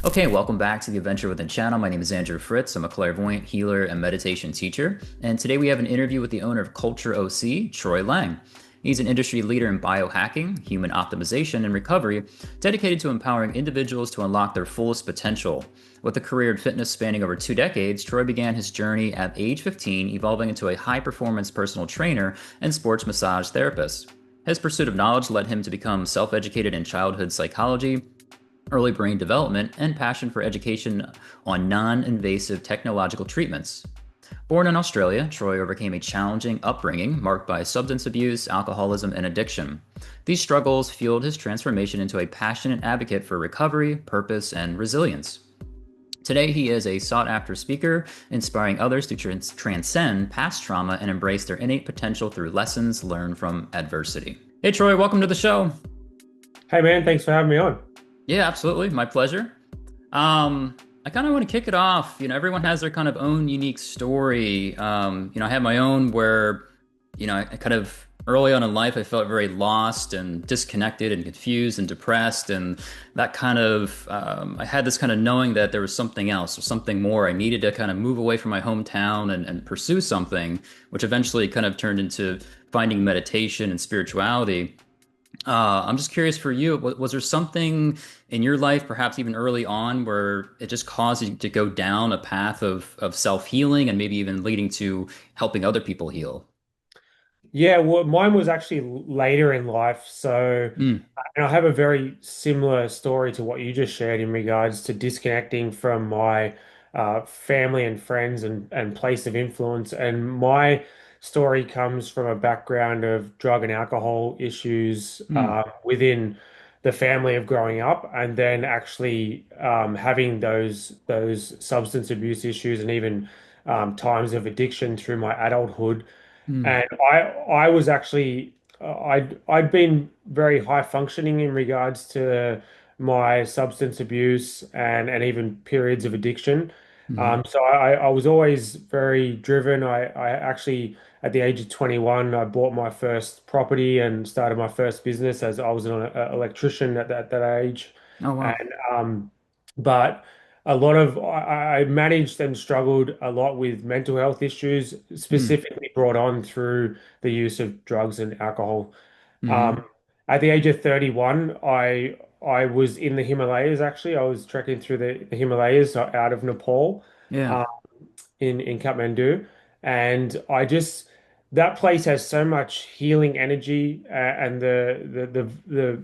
Okay, welcome back to the Adventure Within channel. My name is Andrew Fritz. I'm a clairvoyant, healer, and meditation teacher. And today we have an interview with the owner of Culture OC, Troy Laing. He's an industry leader in biohacking, human optimization, and recovery, dedicated to empowering individuals to unlock their fullest potential. With a career in fitness spanning over 2 decades, Troy began his journey at age 15, evolving into a high performance personal trainer and sports massage therapist. His pursuit of knowledge led him to become self educated in childhood psychology, early brain development, and passion for education on non invasive technological treatments. Born in Australia, Troy overcame a challenging upbringing marked by substance abuse, alcoholism, and addiction. These struggles fueled his transformation into a passionate advocate for recovery, purpose, and resilience. Today, he is a sought after speaker, inspiring others to transcend past trauma and embrace their innate potential through lessons learned from adversity. Hey, Troy, welcome to the show. Hey man, thanks for having me on. Yeah, absolutely. My pleasure. I kind of want to kick it off. Everyone has their kind of own unique story. I have my own where, I kind of early on in life, I felt very lost and disconnected and confused and depressed. And that kind of, I had this kind of knowing that there was something else or something more. I needed to kind of move away from my hometown and pursue something, which eventually kind of turned into finding meditation and spirituality. I'm just curious for you, was there something in your life, perhaps even early on, where it just caused you to go down a path of self-healing and maybe even leading to helping other people heal? Yeah, well, mine was actually later in life. Mm, And I have a very similar story to what you just shared in regards to disconnecting from my family and friends and place of influence. And my story comes from a background of drug and alcohol issues mm, within the family of growing up, and then actually having those substance abuse issues and even times of addiction through my adulthood. mm, And I was actually I'd been very high functioning in regards to my substance abuse and even periods of addiction. mm, So I was always very driven. I actually at the age of 21 I bought my first property and started my first business as I was an electrician at that age. oh, wow. And but a lot of I managed and struggled a lot with mental health issues, Mm, specifically brought on through the use of drugs and alcohol. mm, Um, at the age of 31, I was in the Himalayas actually. I was trekking through the Himalayas out of Nepal, yeah. uh, in Kathmandu, and I just that place has so much healing energy, and the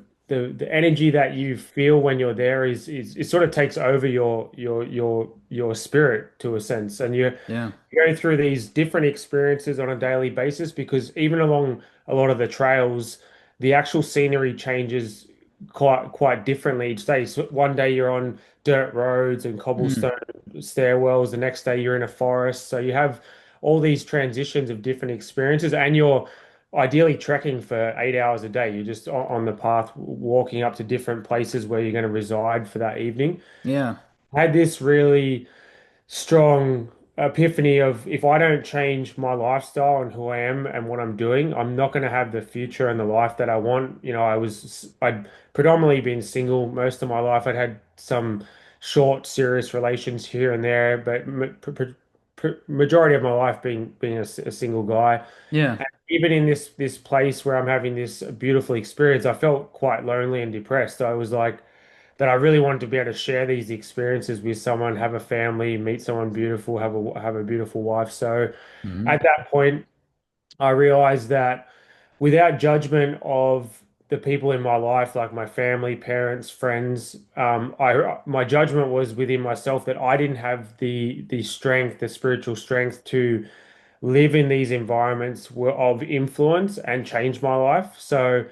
energy that you feel when you're there is it sort of takes over your spirit to a sense, and Yeah. you go through these different experiences on a daily basis because even along a lot of the trails, the actual scenery changes quite differently each day. So one day you're on dirt roads and Mm, cobblestone stairwells. The next day you're in a forest. So you have all these transitions of different experiences, and you're ideally trekking for 8 hours a day. You're just on the path, walking up to different places where you're going to reside for that evening. yeah. I had this really strong epiphany of if I don't change my lifestyle and who I am and what I'm doing, I'm not going to have the future and the life that I want. I'd predominantly been single most of my life. I'd had some short, serious relations here and there, but majority of my life being a single guy. Yeah. And even in this place where I'm having this beautiful experience, I felt quite lonely and depressed. I was like that I really wanted to be able to share these experiences with someone, have a family, meet someone beautiful, have a beautiful wife. So Mm, at that point, I realized that without judgment of the people in my life, like my family, parents, friends, I my judgment was within myself that I didn't have the strength, the spiritual strength to live in these environments of influence and change my life. So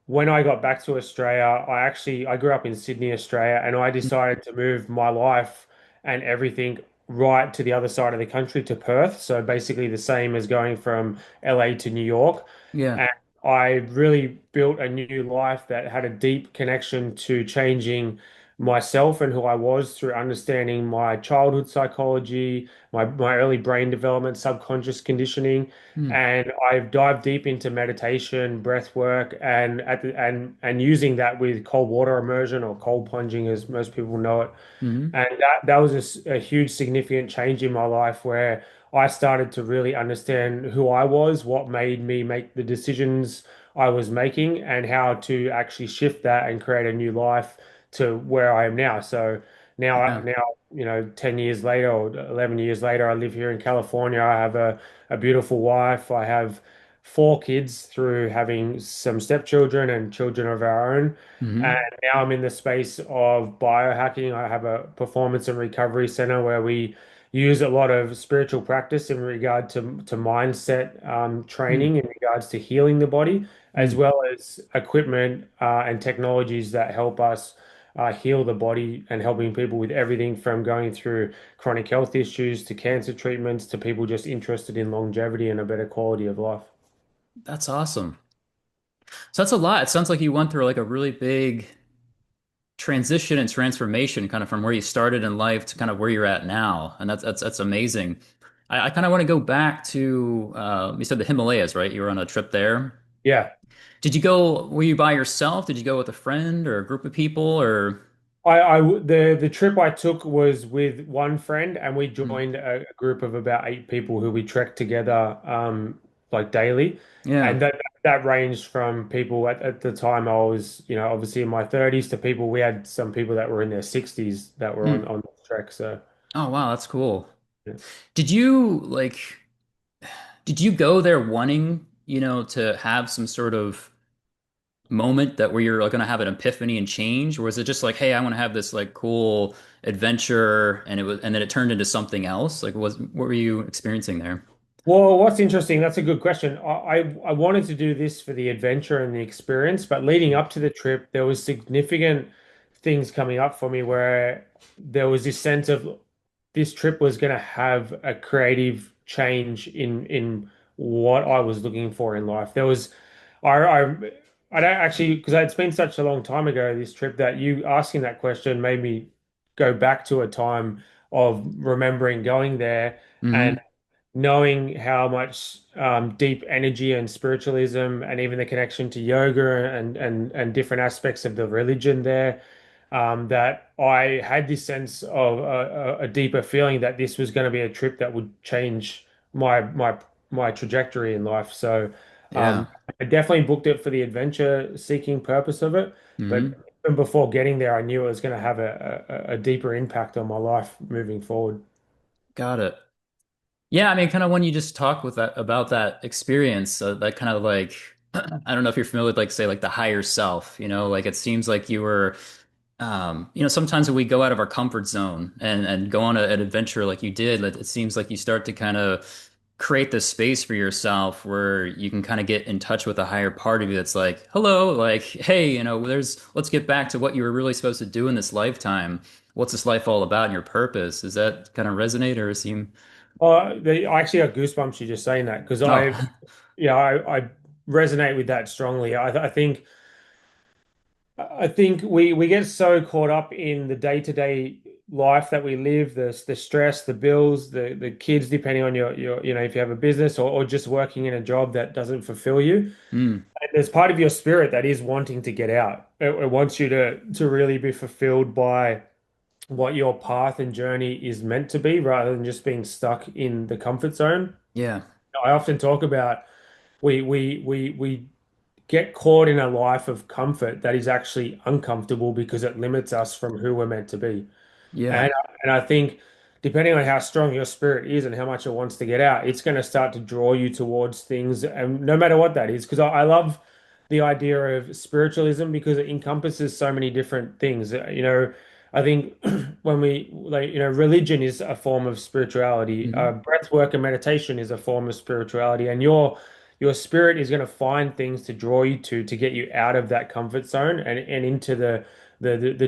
when I got back to Australia, I grew up in Sydney, Australia, and I mm, decided to move my life and everything right to the other side of the country to Perth. So basically the same as going from LA to New York. yeah. And I really built a new life that had a deep connection to changing myself and who I was through understanding my childhood psychology, my early brain development, subconscious conditioning, Mm, and I've dived deep into meditation, breath work, and using that with cold water immersion or cold plunging, as most people know it. mm, And that was a huge significant change in my life where I started to really understand who I was, what made me make the decisions I was making, and how to actually shift that and create a new life to where I am now. So yeah. now, 10 years later or 11 years later, I live here in California. I have a beautiful wife. I have four kids through having some stepchildren and children of our own. And Mm, now I'm in the space of biohacking. I have a performance and recovery center where we use a lot of spiritual practice in regard to mindset mm, training in regards to healing the body, as mm. well as equipment and technologies that help us heal the body and helping people with everything from going through chronic health issues to cancer treatments to people just interested in longevity and a better quality of life. That's awesome. So that's a lot. It sounds like you went through like a really big transition and transformation kind of from where you started in life to kind of where you're at now. And that's amazing. I kind of want to go back to you said the Himalayas, right? You were on a trip there. Yeah. Did you go, were you by yourself? Did you go with a friend or a group of people or The trip I took was with one friend, and we Hmm. joined a group of about eight people who we trekked together, like daily, Yeah. and that ranged from people at the time I was, obviously in my 30s to people. We had some people that were in their 60s that were Hmm. on the trek. So Oh wow, that's cool. yeah. Did you like did you go there wanting, to have some sort of moment that where you're like gonna have an epiphany and change, or was it just like, hey, I want to have this like cool adventure, and then it turned into something else? Like, what were you experiencing there? Well, what's interesting, that's a good question. I wanted to do this for the adventure and the experience, but leading up to the trip, there was significant things coming up for me where there was this sense of this trip was going to have a creative change in what I was looking for in life. There was I I don't actually because it's been such a long time ago, this trip, that you asking that question made me go back to a time of remembering going there and Hmm. knowing how much deep energy and spiritualism and even the connection to yoga and different aspects of the religion there, that I had this sense of a deeper feeling that this was going to be a trip that would change my trajectory in life. So Yeah. I definitely booked it for the adventure seeking purpose of it, but Hmm. even before getting there, I knew it was going to have a deeper impact on my life moving forward. Got it. Yeah, I mean, kind of when you just talk with that about that experience, that kind of like, I don't know if you're familiar with like say like the higher self, like it seems like you were, sometimes when we go out of our comfort zone and go on an adventure like you did, it seems like you start to kind of create this space for yourself where you can kind of get in touch with a higher part of you that's like, hello, like, hey, let's get back to what you were really supposed to do in this lifetime. What's this life all about and your purpose? Does that kind of resonate or seem? I actually got goosebumps you just saying that because Oh. yeah, I resonate with that strongly. I think we get so caught up in the day-to-day life that we live, the stress, the bills, the kids, depending on your if you have a business or just working in a job that doesn't fulfill you. Mm, And there's part of your spirit that is wanting to get out. It wants you to really be fulfilled by what your path and journey is meant to be, rather than just being stuck in the comfort zone. yeah. I often talk about we get caught in a life of comfort that is actually uncomfortable because it limits us from who we're meant to be. Yeah. And I think depending on how strong your spirit is and how much it wants to get out, it's going to start to draw you towards things, and no matter what that is, because I love the idea of spiritualism because it encompasses so many different things. I think when we like, religion is a form of spirituality. Hmm. Breath work and meditation is a form of spirituality, and your spirit is going to find things to draw you to get you out of that comfort zone and into the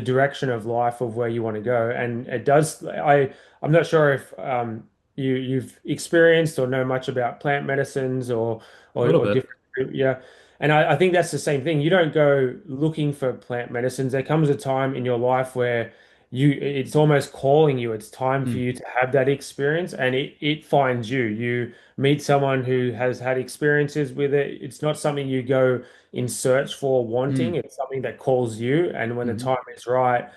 direction of life of where you want to go. And it does, I'm not sure if you've experienced or know much about plant medicines A or, little or bit. different, yeah. And I think that's the same thing. You don't go looking for plant medicines. There comes a time in your life where it's almost calling you. It's time for Mm, you to have that experience, and it finds you. You meet someone who has had experiences with it. It's not something you go in search for wanting. mm, It's something that calls you. And when the hmm. time is right,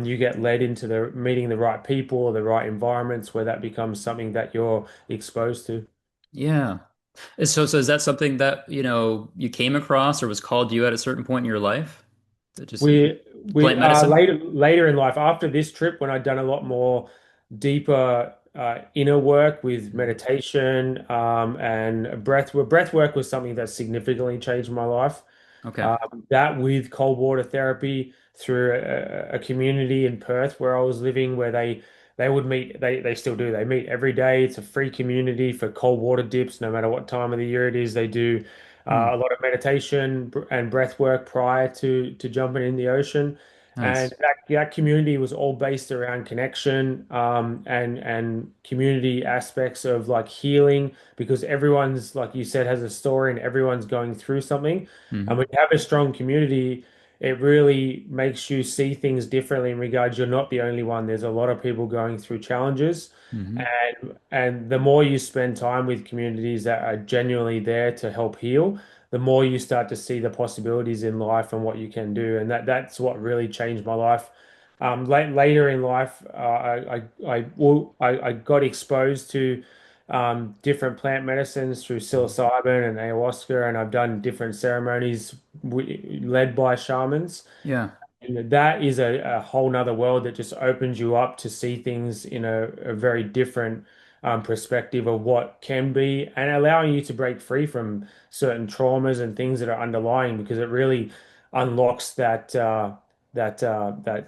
you get led into the meeting the right people or the right environments where that becomes something that you're exposed to. Yeah. So is that something that, you came across or was called to you at a certain point in your life? That just We plant medicine? later in life, after this trip, when I'd done a lot more deeper inner work with Mhm. meditation and breath work. Breath work was something that significantly changed my life. Okay. That with cold water therapy through a community in Perth where I was living, where they would meet, they still do. They meet every day. It's a free community for cold water dips, no matter what time of the year it is. They do Hmm. a lot of meditation and breath work prior to jumping in the ocean. And Nice. that community was all based around connection and community aspects of like healing, because everyone's, like you said, has a story and everyone's going through something. And Hmm. when you have a strong community, it really makes you see things differently in regards you're not the only one. There's a lot of people going through challenges. Hmm. And the more you spend time with communities that are genuinely there to help heal, the more you start to see the possibilities in life and what you can do. And that's what really changed my life. Later in life, I got exposed to different plant medicines through psilocybin and ayahuasca, and I've done different ceremonies led by shamans. Yeah. And that is a whole nother world that just opens you up to see things in a very different perspective of what can be, and allowing you to break free from certain traumas and things that are underlying, because it really unlocks that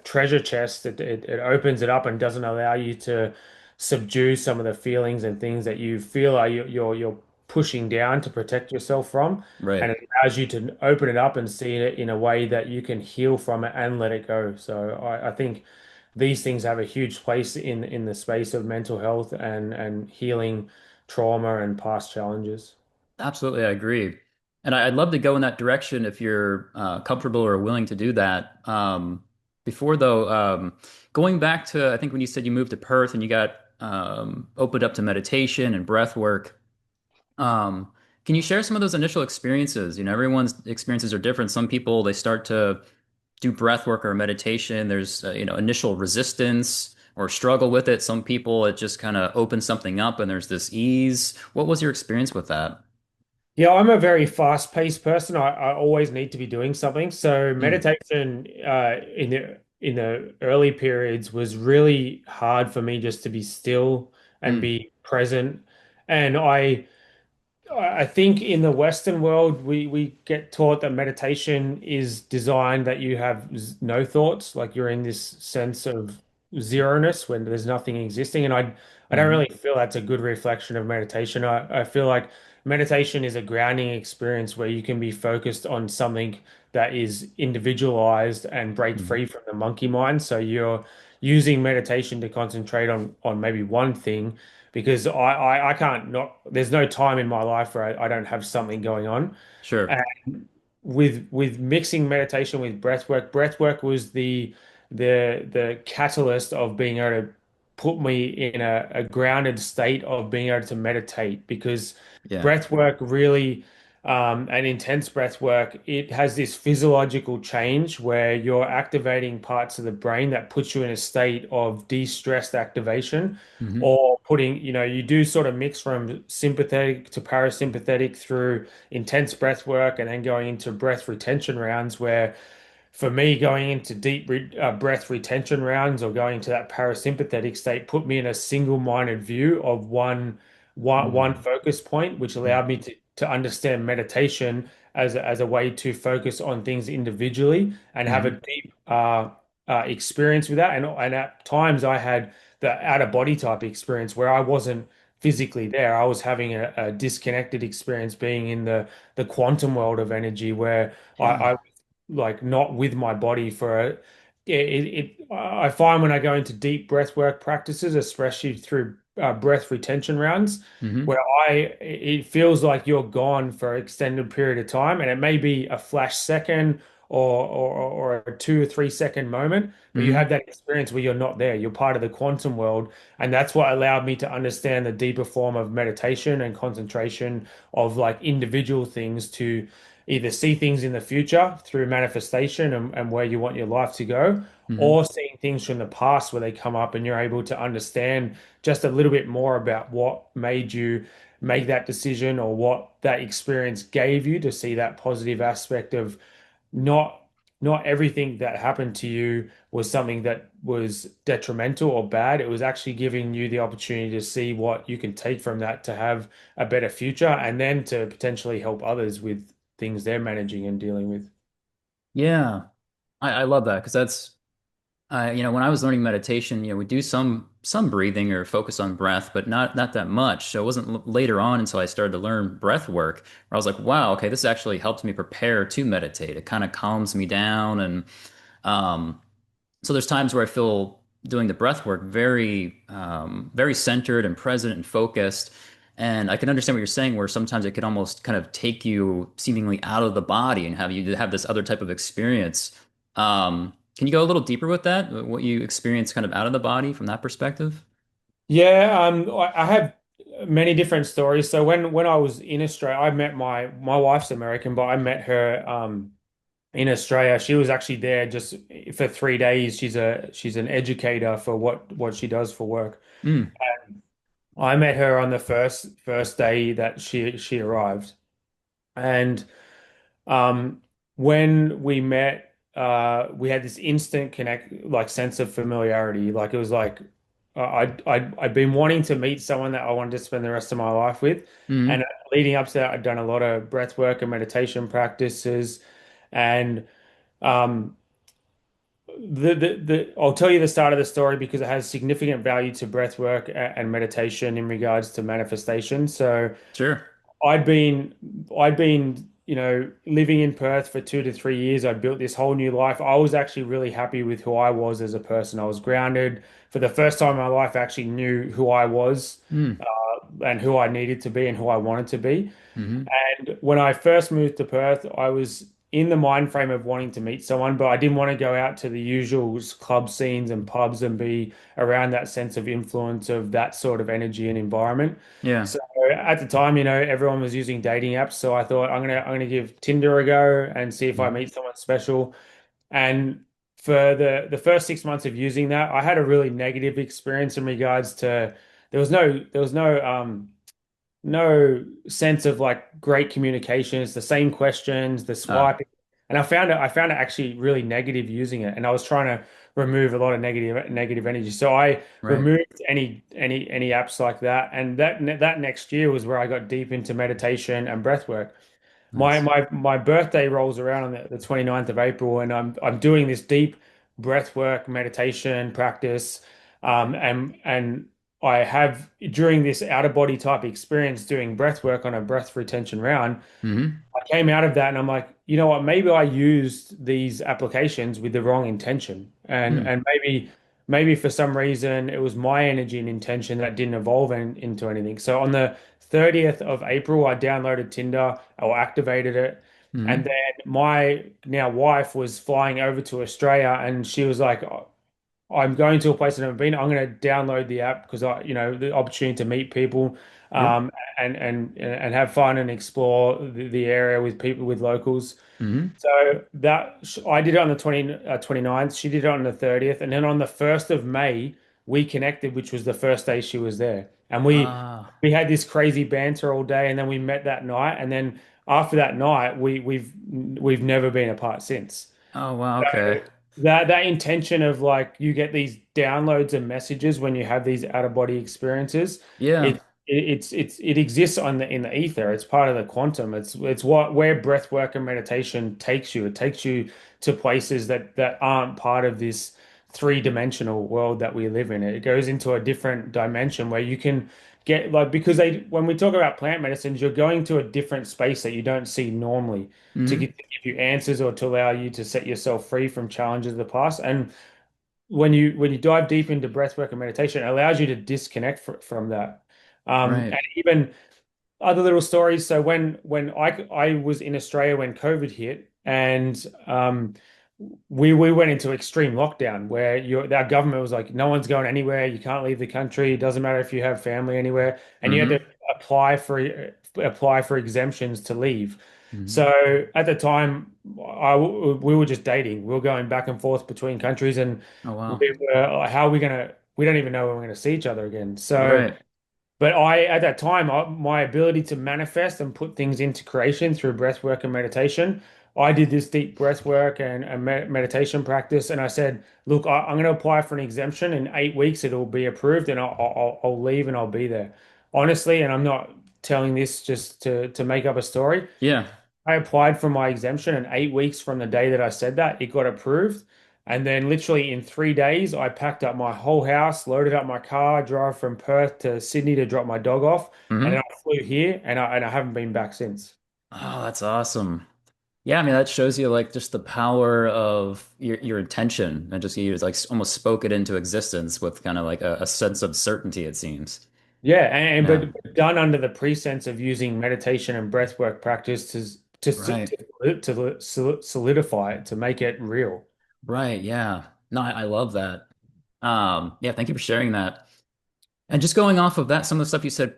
treasure chest. It opens it up and doesn't allow you to subdue some of the feelings and things that you feel are you're pushing down to protect yourself from, and Right. it allows you to open it up and see it in a way that you can heal from it and let it go. So I think these things have a huge place in the space of mental health and healing trauma and past challenges. Absolutely, I agree. And I'd love to go in that direction if you're comfortable or willing to do that. Before though, going back to I think when you said you moved to Perth and you got opened up to meditation and breath work, can you share some of those initial experiences? Everyone's experiences are different. Some people they start to do breath work or meditation. There's initial resistance or struggle with it. Some people it just kind of opens something up and there's this ease. What was your experience with that? Yeah, I'm a very fast-paced person. I always need to be doing something. So Mm, meditation in the early periods was really hard for me just to be still and mm, be present. And I think in the Western world, we get taught that meditation is designed that you have no thoughts, like you're in this sense of zeroness when there's nothing existing. And I don't hmm. really feel that's a good reflection of meditation. I feel like meditation is a grounding experience where you can be focused on something that is individualized and break Hmm. free from the monkey mind. So you're using meditation to concentrate on maybe one thing, because I can't not, there's no time in my life where I don't have something going on. Sure. And with mixing meditation with breath work was the catalyst of being able to put me in a grounded state of being able to meditate, because Yeah. breath work really and intense breath work, it has this physiological change where you're activating parts of the brain that puts you in a state of de-stressed activation, Hmm. or you do sort of mix from sympathetic to parasympathetic through intense breath work, and then going into breath retention rounds, where for me, going into breath retention rounds or going to that parasympathetic state put me in a single-minded view of one Mm, focus point, which mm, allowed me to understand meditation as a way to focus on things individually and have a hmm. deep experience with that. And at times I had the out of body type experience where I wasn't physically there. I was having a disconnected experience, being in the quantum world of energy, where Yeah. I like not with my body for I find when I go into deep breath work practices, especially through breath retention rounds Mm-hmm. where it feels like you're gone for an extended period of time, and it may be a flash second or a 2 or 3 second moment, but you have Mm-hmm. that experience where you're not there. You're part of the quantum world, and that's what allowed me to understand the deeper form of meditation and concentration of like individual things to either see things in the future through manifestation and where you want your life to go, Mm-hmm. or seeing things from the past where they come up and you're able to understand just a little bit more about what made you make that decision or what that experience gave you to see that positive aspect of not not everything that happened to you was something that was detrimental or bad. It was actually giving you the opportunity to see what you can take from that to have a better future and then to potentially help others with things they're managing and dealing with. Yeah, I love that because that's when I was learning meditation, we do some breathing or focus on breath, but not that much. So it wasn't later on until I started to learn breath work where I was like, wow, okay, this actually helps me prepare to meditate. It kind of calms me down, and um, so there's times where I feel doing the breath work very centered and present and focused. And I can understand what you're saying, where sometimes it could almost kind of take you seemingly out of the body and have you have this other type of experience. Can you go a little deeper with that? What you experience kind of out of the body from that perspective? Yeah, I have many different stories. So when I was in Australia, I met my wife's American, but I met her in Australia. She was actually there just for 3 days. She's an educator for what she does for work. Mm, I met her on the first day that she arrived, and um, when we met, we had this instant connect, like sense of familiarity. Like it was like I'd been wanting to meet someone that I wanted to spend the rest of my life with, and mm, leading up to that, I'd done a lot of breath work and meditation practices, and um, I'll tell you the start of the story because it has significant value to breath work and meditation in regards to manifestation. So sure. I'd been I'd been, living in Perth for 2 to 3 years. I'd built this whole new life. I was actually really happy with who I was as a person. I was grounded. For the first time in my life, I actually knew who I was, Mm, and who I needed to be and who I wanted to be. mm-hmm. And when I first moved to Perth, I was in the mind frame of wanting to meet someone, but I didn't want to go out to the usual club scenes and pubs and be around that sense of influence of that sort of energy and environment. Yeah. So at the time, everyone was using dating apps. So I thought I'm gonna give Tinder a go and see if I Mm-hmm. meet someone special. And for the first 6 months of using that, I had a really negative experience in regards to there was no sense of like great communication. It's the same questions, the Uh, swiping, and I found it actually really negative using it, and I was trying to remove a lot of negative energy. So I right. removed any apps like that, and that next year was where I got deep into meditation and breath work. My Nice. my my birthday rolls around on the 29th of April, and I'm doing this deep breath work meditation practice. And I have during this out of body type experience doing breath work on a breath retention round. Mm-hmm. I came out of that and I'm like, you know what, maybe I used these applications with the wrong intention. Mm, And maybe for some reason it was my energy and intention that didn't evolve into anything. So on the 30th of April, I downloaded Tinder or activated it. And mm-hmm. then my now wife was flying over to Australia and she was like, I'm going to a place I've never been. I'm going to download the app because the opportunity to meet people, Yep. and have fun and explore the area with people with locals. Mm-hmm. So I did it on the 29th. She did it on the 30th, and then on the 1st of May we connected, which was the first day she was there, and we Ah. we had this crazy banter all day, and then we met that night, and then after that night we've never been apart since. Oh, wow. Okay. That intention of like you get these downloads and messages when you have these out of body experiences, Yeah. it exists in the ether. It's part of the quantum. It's what where breath work and meditation takes you. It takes you to places that aren't part of this three-dimensional world that we live in. It goes into a different dimension where you can get like because they when we talk about plant medicines, you're going to a different space that you don't see normally to Mm-hmm. give you answers or to allow you to set yourself free from challenges of the past. And when you dive deep into breathwork and meditation, it allows you to disconnect from that. Right. And even other little stories. So when I was in Australia when COVID hit, and we went into extreme lockdown where our government was like, no one's going anywhere, you can't leave the country, it doesn't matter if you have family anywhere, and you had to Mm-hmm. apply for exemptions to leave. Mm-hmm. So at the time, we were just dating. We were going back and forth between countries, and Oh wow. we were like, how are we gonna? We don't even know when we're gonna see each other again. So. Right. But at that time, my ability to manifest and put things into creation through breath work and meditation, I did this deep breath work and meditation practice. And I said, look, I'm going to apply for an exemption. In 8 weeks, it'll be approved and I'll leave and I'll be there. Honestly, and I'm not telling this just to make up a story. Yeah. I applied for my exemption, and 8 weeks from the day that I said that, it got approved. And then, literally in 3 days, I packed up my whole house, loaded up my car, drove from Perth to Sydney to drop my dog off, and then Mm-hmm. I flew here, and I haven't been back since. Oh, that's awesome. Yeah, I mean that shows you like just the power of your intention and just you like almost spoke it into existence with kind of like a sense of certainty, it seems. Yeah, Yeah. but done under the pretense of using meditation and breathwork practice Right. to solidify it, to make it real. Right. Yeah. No, I love that. Yeah, thank you for sharing that. And just going off of that, some of the stuff you said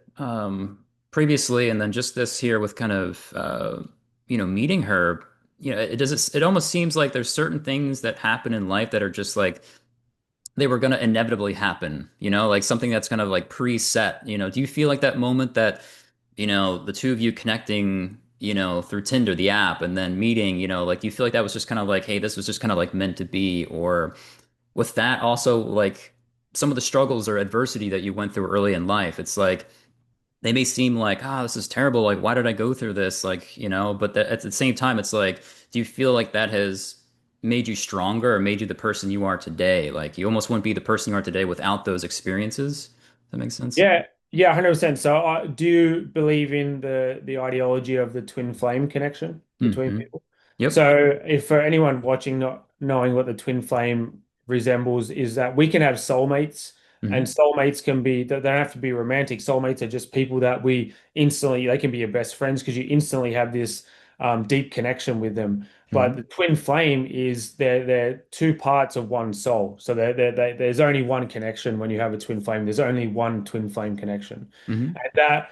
previously, and then just this here with kind of meeting her, it almost seems like there's certain things that happen in life that are just like they were going to inevitably happen, like something that's kind of like preset. Do you feel like that moment that, the two of you connecting, through Tinder, the app, and then meeting, like do you feel like that was just kind of like, hey, this was just kind of like meant to be? Or with that also like some of the struggles or adversity that you went through early in life, it's like they may seem like, this is terrible. Like, why did I go through this? Like, but at the same time, it's like, do you feel like that has made you stronger or made you the person you are today? Like, you almost wouldn't be the person you are today without those experiences. Does that make sense? Yeah, yeah, 100%. So, do you believe in the ideology of the twin flame connection between Hmm. people? Yep. So, if for anyone watching not knowing what the twin flame resembles, is that we can have soulmates, and Hmm. soulmates can be they don't have to be romantic. Soulmates are just people that they can be your best friends because you instantly have this deep connection with them. But the Hmm. twin flame is they're two parts of one soul. So there's only one connection when you have a twin flame. There's only one twin flame connection. Hmm. And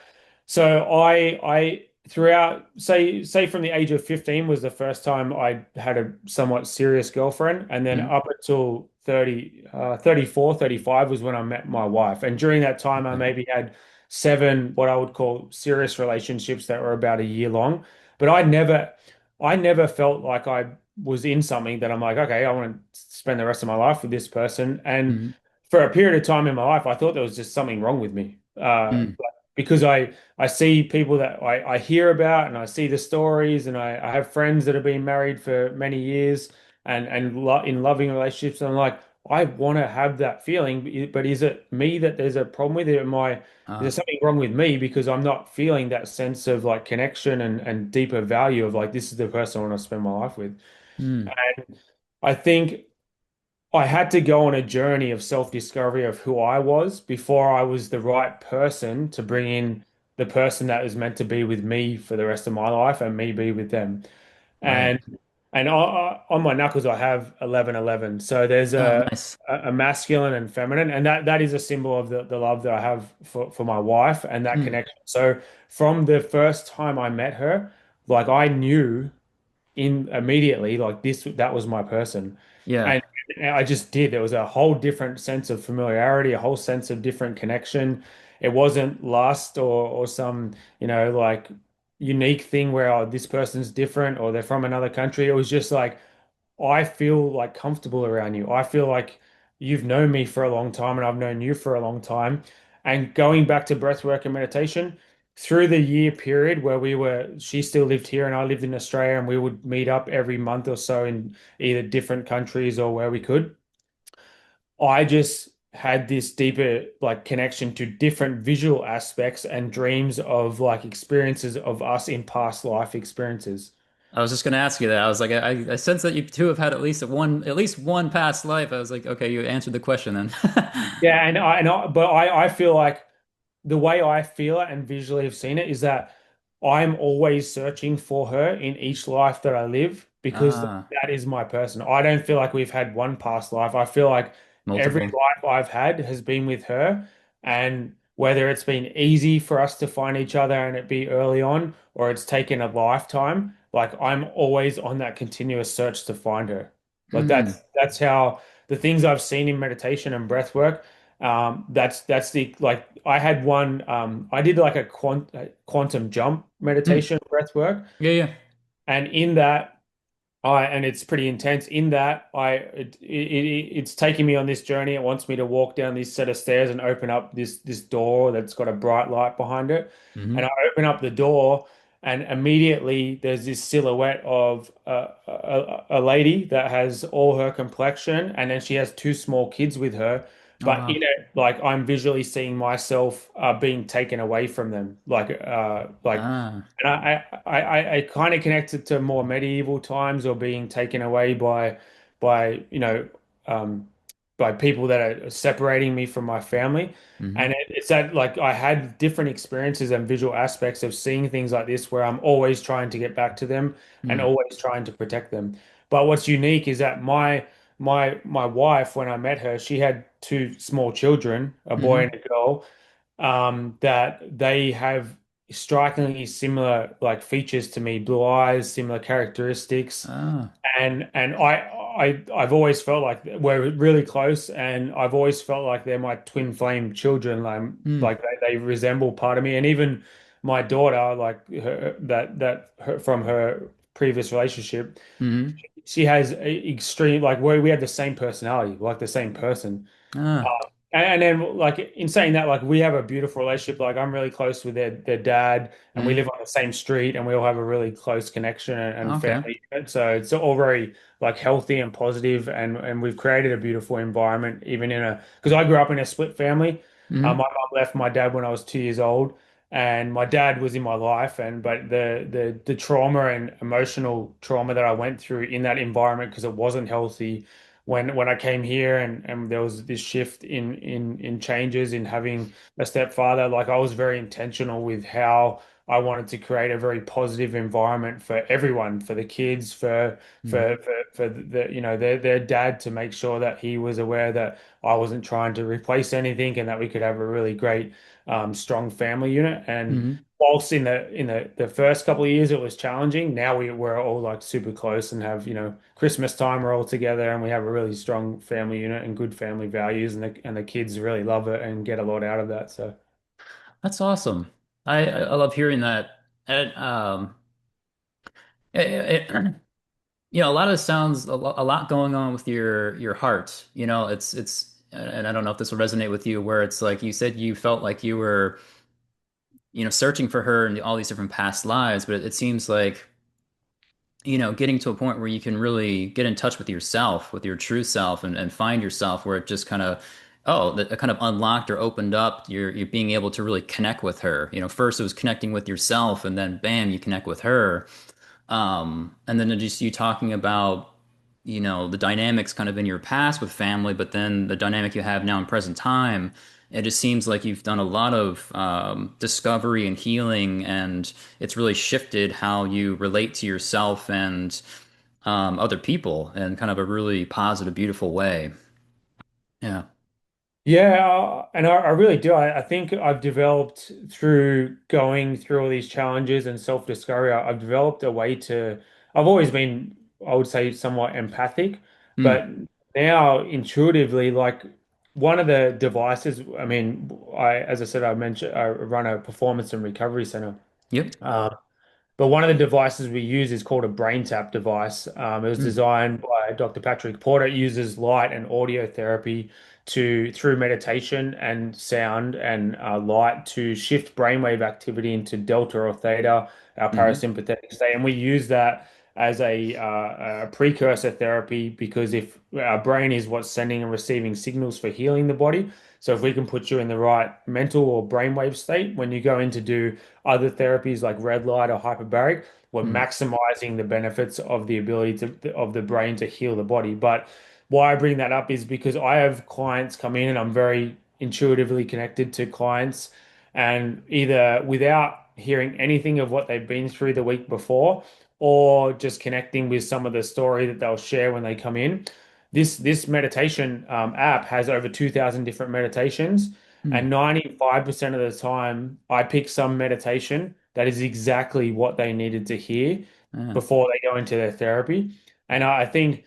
so I throughout, say from the age of 15 was the first time I had a somewhat serious girlfriend. And then Hmm. up until 34, 35 was when I met my wife. And during that time, I Okay. maybe had seven, what I would call serious relationships that were about a year long. But I never felt like I was in something that I'm like, okay, I want to spend the rest of my life with this person. And Hmm. for a period of time in my life, I thought there was just something wrong with me. Hmm. Because I see people that I hear about, and I see the stories, and I have friends that have been married for many years and lo in loving relationships. And I'm like, I want to have that feeling, but is it me that there's a problem with it? Is there Uh, something wrong with me because I'm not feeling that sense of like connection and deeper value of like this is the person I want to spend my life with. hmm. And I think I had to go on a journey of self-discovery of who I was before I was the right person to bring in the person that was meant to be with me for the rest of my life and me be with them. Right. And on my knuckles I have 1111. So there's Oh, nice. a masculine and feminine, and that is a symbol of the love that I have for my wife and that Hmm. connection. So from the first time I met her, like I knew in immediately like this that was my person. Yeah. And I just did. There was a whole different sense of familiarity, a whole sense of different connection. It wasn't lust or some, like unique thing where this person's different or they're from another country. It was just like I feel like comfortable around you. I feel like you've known me for a long time and I've known you for a long time. And going back to breathwork and meditation, through the year period where she still lived here and I lived in Australia, and we would meet up every month or so in either different countries or where we could. I just had this deeper like connection to different visual aspects and dreams of like experiences of us in past life experiences. I was just going to ask you that. I was like, I sense that you two have had at least one past life. I was like, okay, you answered the question then. Yeah, but I feel like the way I feel it and visually have seen it is that I'm always searching for her in each life that I live because Ah, that is my person. I don't feel like we've had one past life. I feel like every multiple. life I've had has been with her, and whether it's been easy for us to find each other and it be early on, or it's taken a lifetime, like I'm always on that continuous search to find her. Like Hmm. that's how the things I've seen in meditation and breath work. That's the like I had one I did like a quantum jump Hmm. meditation breath work, Yeah, yeah. and in that I and it's pretty intense. In that it's taking me on this journey. It wants me to walk down this set of stairs and open up this door that's got a bright light behind it. And I Hmm. open up the door, and immediately there's this silhouette of a lady that has all her complexion, and then she has two small kids with her. Oh, But in wow. it, like I'm visually seeing myself being taken away from them, Ah. and I kind of connected to more medieval times or being taken away by um, by people that are separating me from my family. And Hmm. it's that like I had different experiences and visual aspects of seeing things like this where I'm always trying to get back to them and Hmm. always trying to protect them. But what's unique is that my wife, when I met her, she had two small children, a boy and Hmm. a girl, that they have strikingly similar like features to me, blue eyes, similar characteristics, Ah. and I've always felt like we're really close, and I've always felt like they're my twin flame children, Hmm. like they resemble part of me, and even my daughter, like from her previous relationship, Hmm. she has extreme like we have the same personality, like the same person. Ah. And then, like in saying that, like we have a beautiful relationship. Like I'm really close with their dad, and we live Hmm. on the same street, and we all have a really close connection and Okay. family. And so it's all very like healthy and positive, and we've created a beautiful environment, even in a because I grew up in a split family. My Hmm. mom left my dad when I was 2 years old, and my dad was in my life, and but the trauma and emotional trauma that I went through in that environment because it wasn't healthy when I came here and there was this shift in changes in having a stepfather, like I was very intentional with how I wanted to create a very positive environment for everyone, for the kids, Hmm. for the their dad to make sure that he was aware that I wasn't trying to replace anything and that we could have a really great strong family unit. And Hmm. whilst the first couple of years it was challenging, now we're all like super close and have, Christmas time we're all together and we have a really strong family unit and good family values, and the kids really love it and get a lot out of that. So That's awesome. I love hearing that. And it, a lot of it sounds a lot going on with your heart. And I don't know if this will resonate with you, where it's like you said you felt like you were, searching for her in all these different past lives, but it seems like, getting to a point where you can really get in touch with yourself, with your true self, and find yourself, where it just kind of, oh, that kind of unlocked or opened up. You're being able to really connect with her. First it was connecting with yourself, and then bam, you connect with her. And then just you talking about, the dynamics kind of in your past with family, but then the dynamic you have now in present time. It just seems like you've done a lot of discovery and healing, and it's really shifted how you relate to yourself and other people in kind of a really positive, beautiful way. Yeah. yeah, and I really do. I think I've developed through going through all these challenges and self-discovery. I've developed a way to. I've always been, I would say, somewhat empathic, but Mm. now intuitively, like one of the devices. I mean, as I said, I mentioned, I run a performance and recovery center. Yep. Um, but one of the devices we use is called a brain tap device. It was Mm. designed by Dr. Patrick Porter. It uses light and audio therapy through meditation and sound and light to shift brainwave activity into delta or theta, our Mm-hmm. parasympathetic state. And we use that as a precursor therapy because if our brain is what's sending and receiving signals for healing the body, so if we can put you in the right mental or brainwave state when you go in to do other therapies like red light or hyperbaric, we're Mm, maximizing the benefits of the ability of the brain to heal the body. But why I bring that up is because I have clients come in and I'm very intuitively connected to clients, and either without hearing anything of what they've been through the week before or just connecting with some of the story that they'll share when they come in. This meditation app has over 2,000 different meditations, mm, and 95% of the time, I pick some meditation that is exactly what they needed to hear yeah, before they go into their therapy. And I think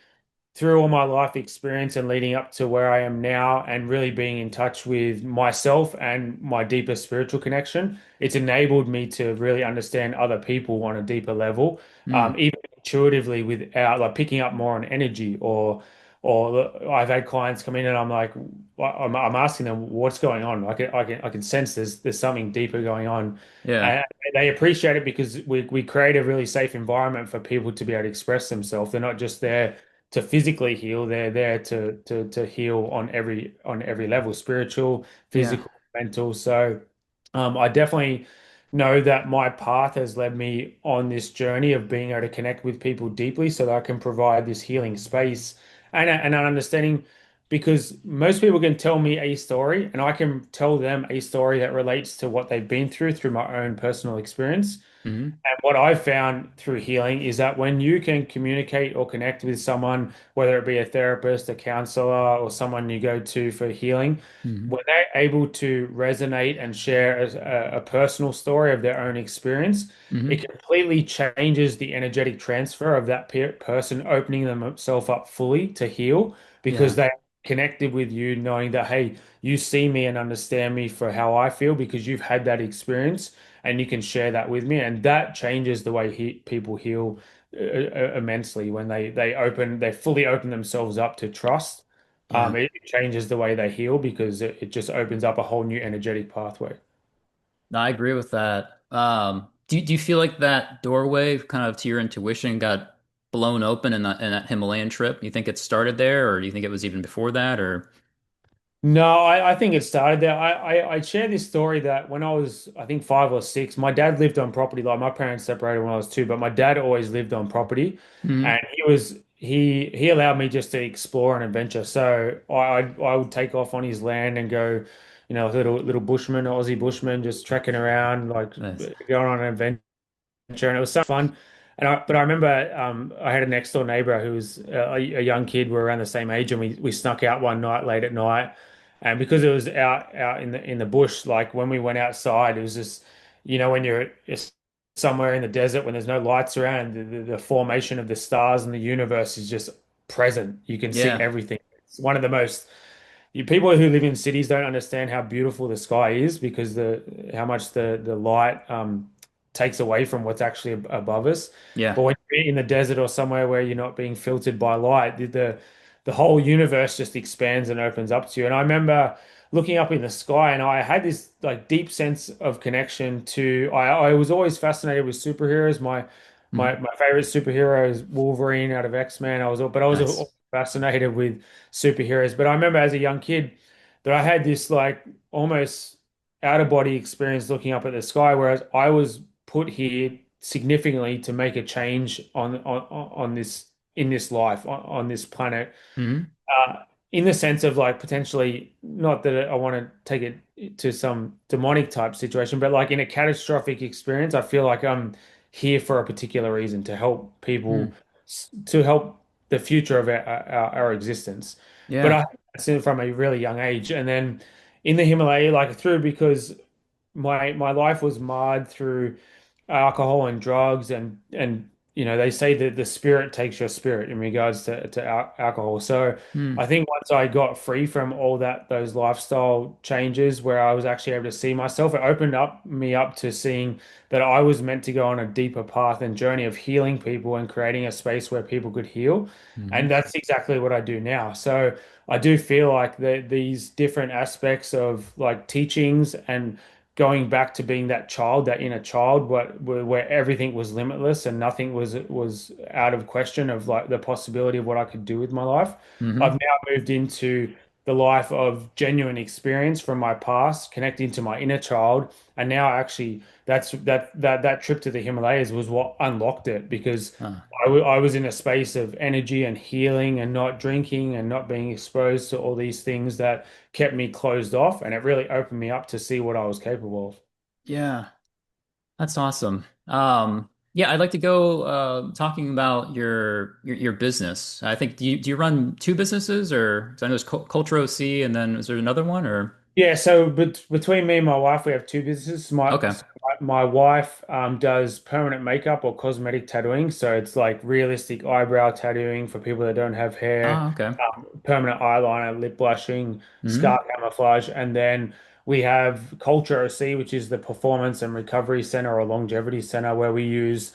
through all my life experience and leading up to where I am now and really being in touch with myself and my deeper spiritual connection, it's enabled me to really understand other people on a deeper level, mm, even intuitively without like picking up more on energy or I've had clients come in and I'm like I'm asking them what's going on. I can sense there's something deeper going on. yeah, And they appreciate it because we create a really safe environment for people to be able to express themselves. They're not just there to physically heal. They're there to heal on every level, spiritual, yeah, physical, mental. So I definitely know that my path has led me on this journey of being able to connect with people deeply so that I can provide this healing space and an understanding because most people can tell me a story and I can tell them a story that relates to what they've been through my own personal experience. mm, And what I've found through healing is that when you can communicate or connect with someone, whether it be a therapist, a counselor, or someone you go to for healing, mm, when they're able to resonate and share a personal story of their own experience, it mm, completely changes the energetic transfer of that person opening themselves up fully to heal because yeah, they connected with you, knowing that, hey, you see me and understand me for how I feel because you've had that experience and you can share that with me, and that changes the way people heal immensely when they fully open themselves up to trust. yeah. It changes the way they heal because it just opens up a whole new energetic pathway. No, I agree with that. Do you feel like that doorway kind of to your intuition got blown open in that Himalayan trip? You think it started there, or do you think it was even before that, or? No, I think it started there. I share this story that when I was, I think 5 or 6, my dad lived on property. Like my parents separated when I was 2, but my dad always lived on property, and Mm, he allowed me just to explore and adventure. So I would take off on his land and go, like little bushman, Aussie bushman, just trekking around, like nice. going on an adventure, and it was so fun. But I remember I had a next door neighbor who was a young kid. We were around the same age, and we snuck out one night late at night, and because it was out in the bush, like when we went outside, it was just when you're somewhere in the desert when there's no lights around, the formation of the stars and the universe is just present. You can see Yeah, everything. It's one of the most people who live in cities don't understand how beautiful the sky is because the how much the light takes away from what's actually above us. yeah, But when you're in the desert or somewhere where you're not being filtered by light, the whole universe just expands and opens up to you. And I remember looking up in the sky, and I had this like deep sense of connection to. I was always fascinated with superheroes. My my mm, my favorite superhero is Wolverine out of X-Men. But I was nice. fascinated with superheroes. But I remember as a young kid that I had this like almost out of body experience looking up at the sky, whereas I was put here significantly to make a change on this in this life on this planet Mm, in the sense of like potentially not that I want to take it to some demonic type situation, but like in a catastrophic experience, I feel like I'm here for a particular reason to help people, mm, to help the future of our existence. But yeah, I that's it from a really young age, and then in the Himalaya, like through because my life was marred through alcohol and drugs and they say that the spirit takes your spirit in regards to alcohol. So mm, I think once I got free from all those lifestyle changes where I was actually able to see myself, it opened up me up to seeing that I was meant to go on a deeper path and journey of healing people and creating a space where people could heal. And mm, that's exactly what I do now. So I do feel like these different aspects of like teachings and going back to being that child, that inner child, where everything was limitless and nothing was out of question of like the possibility of what I could do with my life. I've Mm-hmm. now moved into the life of genuine experience from my past, connecting to my inner child, and now actually that trip to the Himalayas was what unlocked it because I was in a space of energy and healing and not drinking and not being exposed to all these things that kept me closed off, and it really opened me up to see what I was capable of. Yeah, that's awesome. Yeah, I'd like to go talking about your business. I think do you run two businesses or 'cause I know there's Culture OC and then is there another one or Yeah, so between me and my wife, we have two businesses. okay. My wife does permanent makeup or cosmetic tattooing. So it's like realistic eyebrow tattooing for people that don't have hair, Ah, okay. permanent eyeliner, lip blushing, Mm-hmm. scar camouflage. And then we have Culture OC, which is the performance and recovery center or longevity center where we use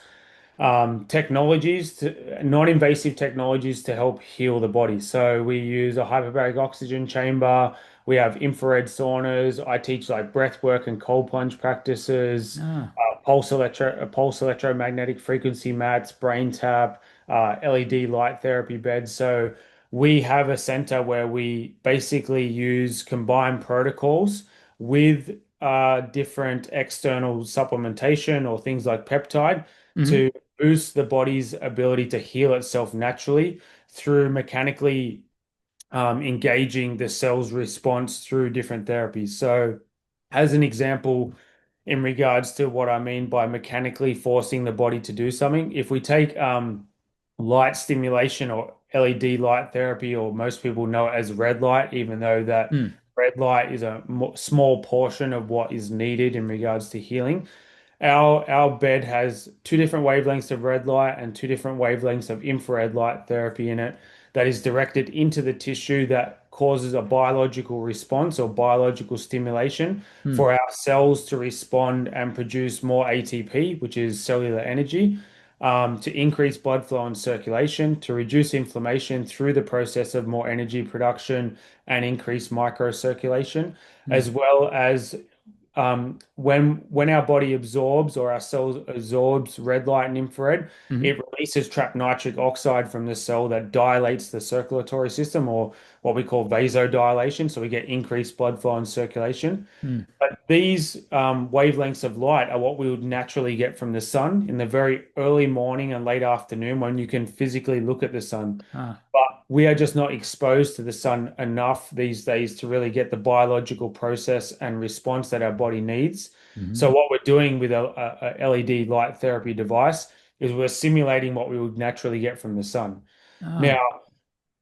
non-invasive technologies to help heal the body. So we use a hyperbaric oxygen chamber. We have infrared saunas. I teach like breath work and cold plunge practices, Ah. pulse electromagnetic frequency mats, brain tap, LED light therapy beds. So we have a center where we basically use combined protocols with different external supplementation or things like peptide Mm-hmm. to boost the body's ability to heal itself naturally through mechanically engaging the cell's response through different therapies. So, as an example, in regards to what I mean by mechanically forcing the body to do something, if we take light stimulation or LED light therapy, or most people know it as red light, even though that Mm. red light is a small portion of what is needed in regards to healing. Our bed has two different wavelengths of red light and two different wavelengths of infrared light therapy in it that is directed into the tissue that causes a biological response or biological stimulation Mm. for our cells to respond and produce more ATP, which is cellular energy, to increase blood flow and circulation, to reduce inflammation through the process of more energy production and increase microcirculation, Mm. as well as when our body absorbs or our cells absorbs red light and infrared, Mm-hmm. it releases trapped nitric oxide from the cell that dilates the circulatory system or what we call vasodilation. So we get increased blood flow and circulation. Mm. But these wavelengths of light are what we would naturally get from the sun in the very early morning and late afternoon when you can physically look at the sun. Ah. But we are just not exposed to the sun enough these days to really get the biological process and response that our body needs. Mm-hmm. So what we're doing with a LED light therapy device is we're simulating what we would naturally get from the sun. Now, Ah.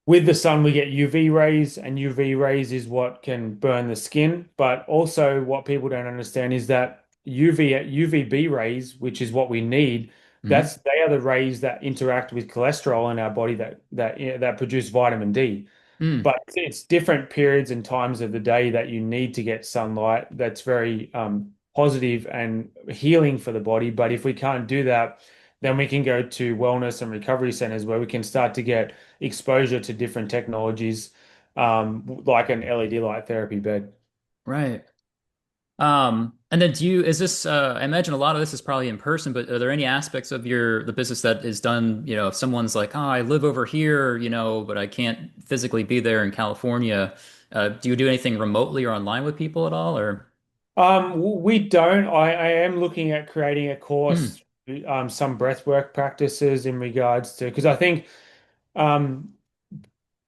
with the sun, we get UV rays, and UV rays is what can burn the skin. But also, what people don't understand is that UVB rays, which is what we need, Mm-hmm. they are the rays that interact with cholesterol in our body that produce vitamin D. Mm. But it's different periods and times of the day that you need to get sunlight. That's very positive and healing for the body. But if we can't do that, then we can go to wellness and recovery centers where we can start to get exposure to different technologies, like an LED light therapy bed. Right. And then is this, I imagine a lot of this is probably in person, but are there any aspects of the business that is done, if someone's like, oh, I live over here, but I can't physically be there in California, do you do anything remotely or online with people at all or? We don't. I am looking at creating a Hmm. course, some breathwork practices in regards to, because I think um,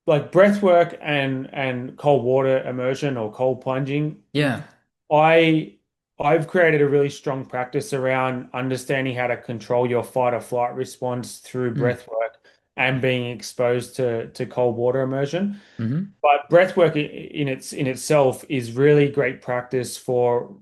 like breath work and cold water immersion or cold plunging, Yeah. I I've created a really strong practice around understanding how to control your fight or flight response through Hmm. breath work and being exposed to cold water immersion. Mm-hmm. But breathwork in itself is really great practice for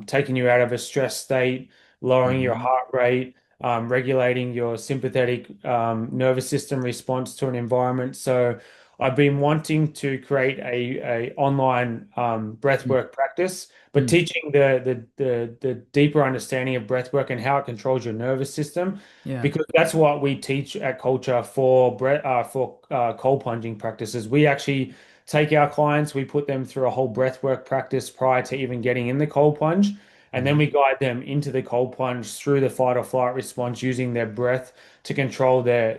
taking you out of a stress state, lowering your Mm-hmm. heart rate, regulating your sympathetic nervous system response to an environment. So I've been wanting to create a online breathwork practice, but Mm-hmm. teaching the deeper understanding of breathwork and how it controls your nervous system, Yeah. because that's what we teach at Culture for cold plunging practices. We actually take our clients, we put them through a whole breathwork practice prior to even getting in the cold plunge. And then we guide them into the cold plunge through the fight or flight response using their breath to control their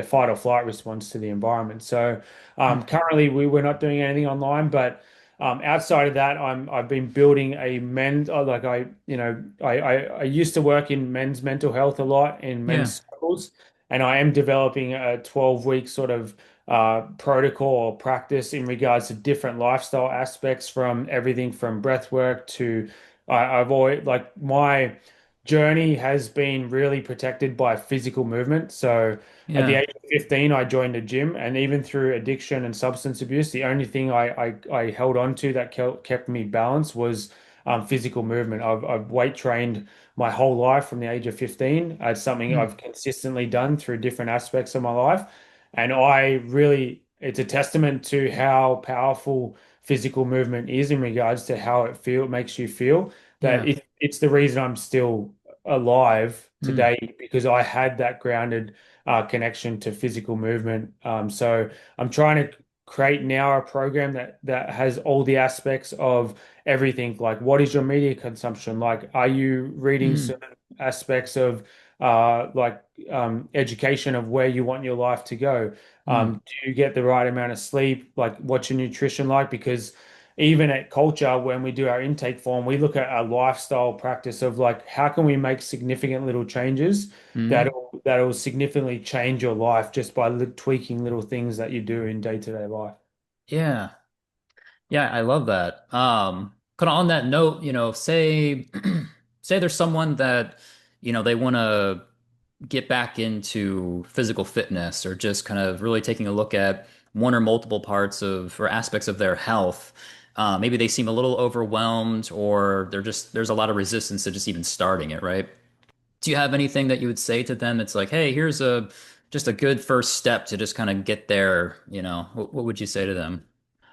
fight or flight response to the environment. So currently we're not doing anything online, but outside of that, I've been building a men's like I you know I used to work in men's mental health a lot in Yeah. men's circles, and I am developing a 12-week sort of protocol or practice in regards to different lifestyle aspects, from everything from breath work to I've always like my journey has been really protected by physical movement. So at the Yeah. age of 15, I joined a gym, and even through addiction and substance abuse, the only thing I held on to that kept me balanced was physical movement. I've weight trained my whole life from the age of 15. It's something Mm. I've consistently done through different aspects of my life. And it's a testament to how powerful physical movement is in regards to how makes you feel, that Yeah. it's the reason I'm still alive Mm. today, because I had that grounded connection to physical movement. So I'm trying to create now a program that has all the aspects of everything. Like, what is your media consumption? Like, are you reading Mm. certain aspects of like education of where you want your life to go? Mm. Do you get the right amount of sleep? Like, what's your nutrition like? Because even at culture, when we do our intake form, we look at our lifestyle practice of like, how can we make significant little changes Mm. that'll significantly change your life just by tweaking little things that you do in day-to-day life. Yeah. Yeah, I love that. Kind of on that note, say say there's someone that, they want to get back into physical fitness or just kind of really taking a look at one or multiple parts of or aspects of their health. Maybe they seem a little overwhelmed or there's a lot of resistance to just even starting it, right? Do you have anything that you would say to them that's like, hey, here's a just a good first step to just kind of get there, what would you say to them?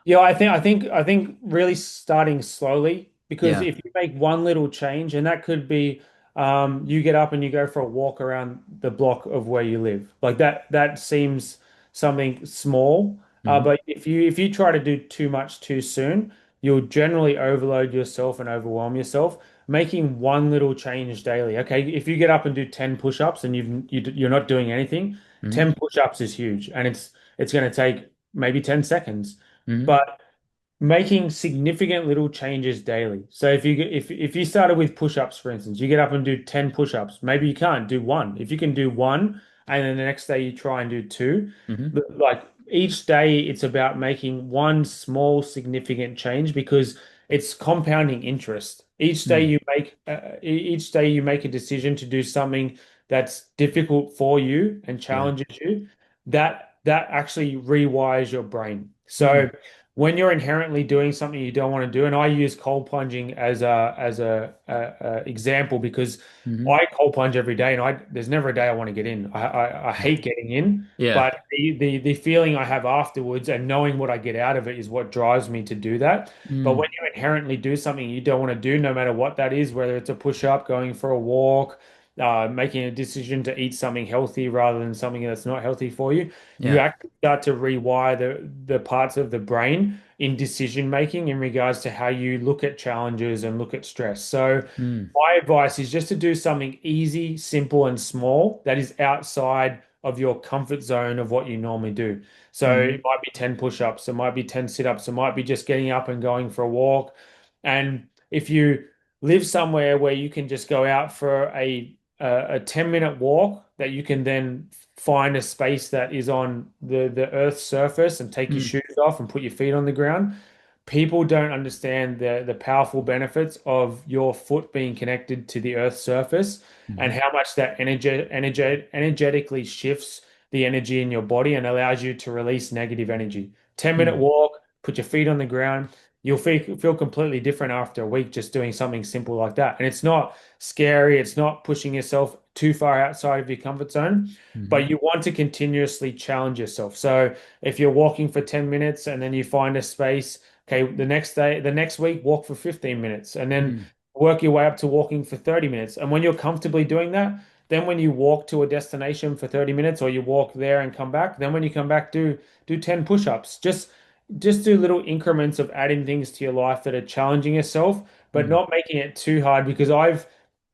Yeah, I think really starting slowly, because Yeah. if you make one little change, and that could be you get up and you go for a walk around the block of where you live. Like that seems something small. Hmm. But if you try to do too much too soon, you'll generally overload yourself and overwhelm yourself. Making one little change daily. Okay, if you get up and do 10 push-ups and you're not doing anything, Hmm. 10 push-ups is huge, and it's going to take maybe 10 seconds. Hmm. But making significant little changes daily. So if you started with push-ups, for instance, you get up and do 10 push-ups. Maybe you can't do one. If you can do one, and then the next day you try and do two, Hmm. like each day it's about making one small significant change, because it's compounding interest. Hmm. Each day you make a decision to do something that's difficult for you and Yeah. challenges you, that actually rewires your brain. Hmm. So when you're inherently doing something you don't want to do, and I use cold plunging as a example, because Hmm. I cold plunge every day, and I there's never a day I want to get in. I hate getting in, Yeah. but the feeling I have afterwards and knowing what I get out of it is what drives me to do that. But when Mm. you inherently do something you don't want to do, no matter what that is, whether it's a push up, going for a walk, making a decision to eat something healthy rather than something that's not healthy for you, you Yeah. actually start to rewire the parts of the brain in decision making in regards to how you look at challenges and look at stress. So Mm. my advice is just to do something easy, simple, and small that is outside of your comfort zone of what you normally do. So it Hmm. might be 10 push-ups, it might be 10 sit-ups, it might be just getting up and going for a walk. And if you live somewhere where you can just go out for a 10-minute walk, that you can then find a space that is on the earth's surface and take your Mm. shoes off and put your feet on the ground. People don't understand the powerful benefits of your foot being connected to the earth's surface, and Hmm. how much that energetically shifts the energy in your body and allows you to release negative energy. 10-minute Mm. walk, put your feet on the ground. You'll feel completely different after a week just doing something simple like that. And it's not scary, it's not pushing yourself too far outside of your comfort zone, Hmm. but you want to continuously challenge yourself. So if you're walking for 10 minutes and then you find a space, okay, the next week, walk for 15 minutes, and then Mm. work your way up to walking for 30 minutes. And when you're comfortably doing that, then when you walk to a destination for 30 minutes, or you walk there and come back, then when you come back, do 10 push-ups. Just just do little increments of adding things to your life that are challenging yourself, but Mm, not making it too hard because I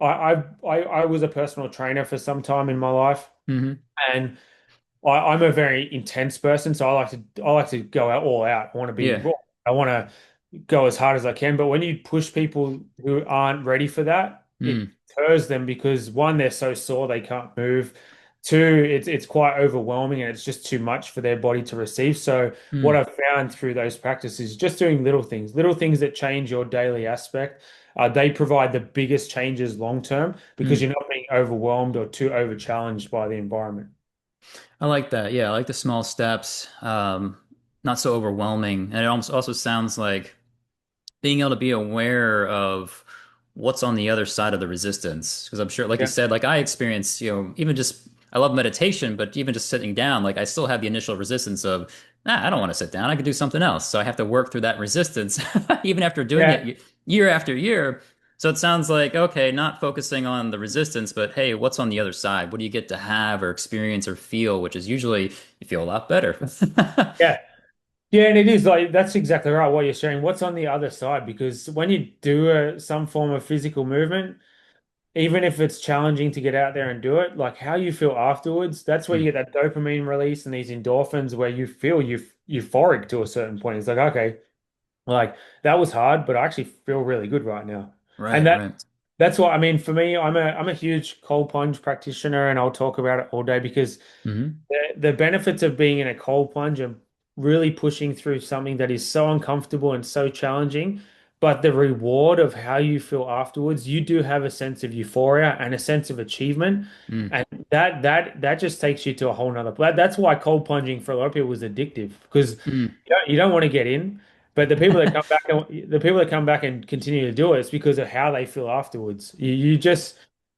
was a personal trainer for some time in my life, hmm and I'm a very intense person, so I like to go out all out. I want to be Yeah. raw. I want to go as hard as I can. But when you push people who aren't ready for that, it Mm, deters them because one, they're so sore they can't move. Two, it's quite overwhelming and it's just too much for their body to receive. So what mm, I've found through those practices is just doing little things that change your daily aspect. They provide the biggest changes long term because mm. you're not being overwhelmed or too over challenged by the environment. I like that. Yeah, I like the small steps. Not so overwhelming. And it almost also sounds like being able to be aware of what's on the other side of the resistance. Because I'm sure, like you Yeah. said, like I experience, even just, I love meditation, but even just sitting down, like I still have the initial resistance of, I don't want to sit down. I could do something else. So I have to work through that resistance, even after doing it Yeah. year after year. So it sounds like, okay, not focusing on the resistance, but hey, what's on the other side? What do you get to have or experience or feel, which is usually you feel a lot better. Yeah. Yeah, and it is like that's exactly right what you're sharing. What's on the other side? Because when you do some form of physical movement, even if it's challenging to get out there and do it, like how you feel afterwards, that's where Mm, you get that dopamine release and these endorphins where you feel euphoric to a certain point. It's like, okay, like that was hard, but I actually feel really good right now. And right, right. that's what I mean for me, I'm a huge cold plunge practitioner and I'll talk about it all day because hmm the benefits of being in a cold plunge and really pushing through something that is so uncomfortable and so challenging, but the reward of how you feel afterwards, you do have a sense of euphoria and a sense of achievement. Mm, And that just takes you to a whole nother. That's why cold plunging for a lot of people is addictive because mm. you don't want to get in, but the people that come back and continue to do it, it's because of how they feel afterwards. You just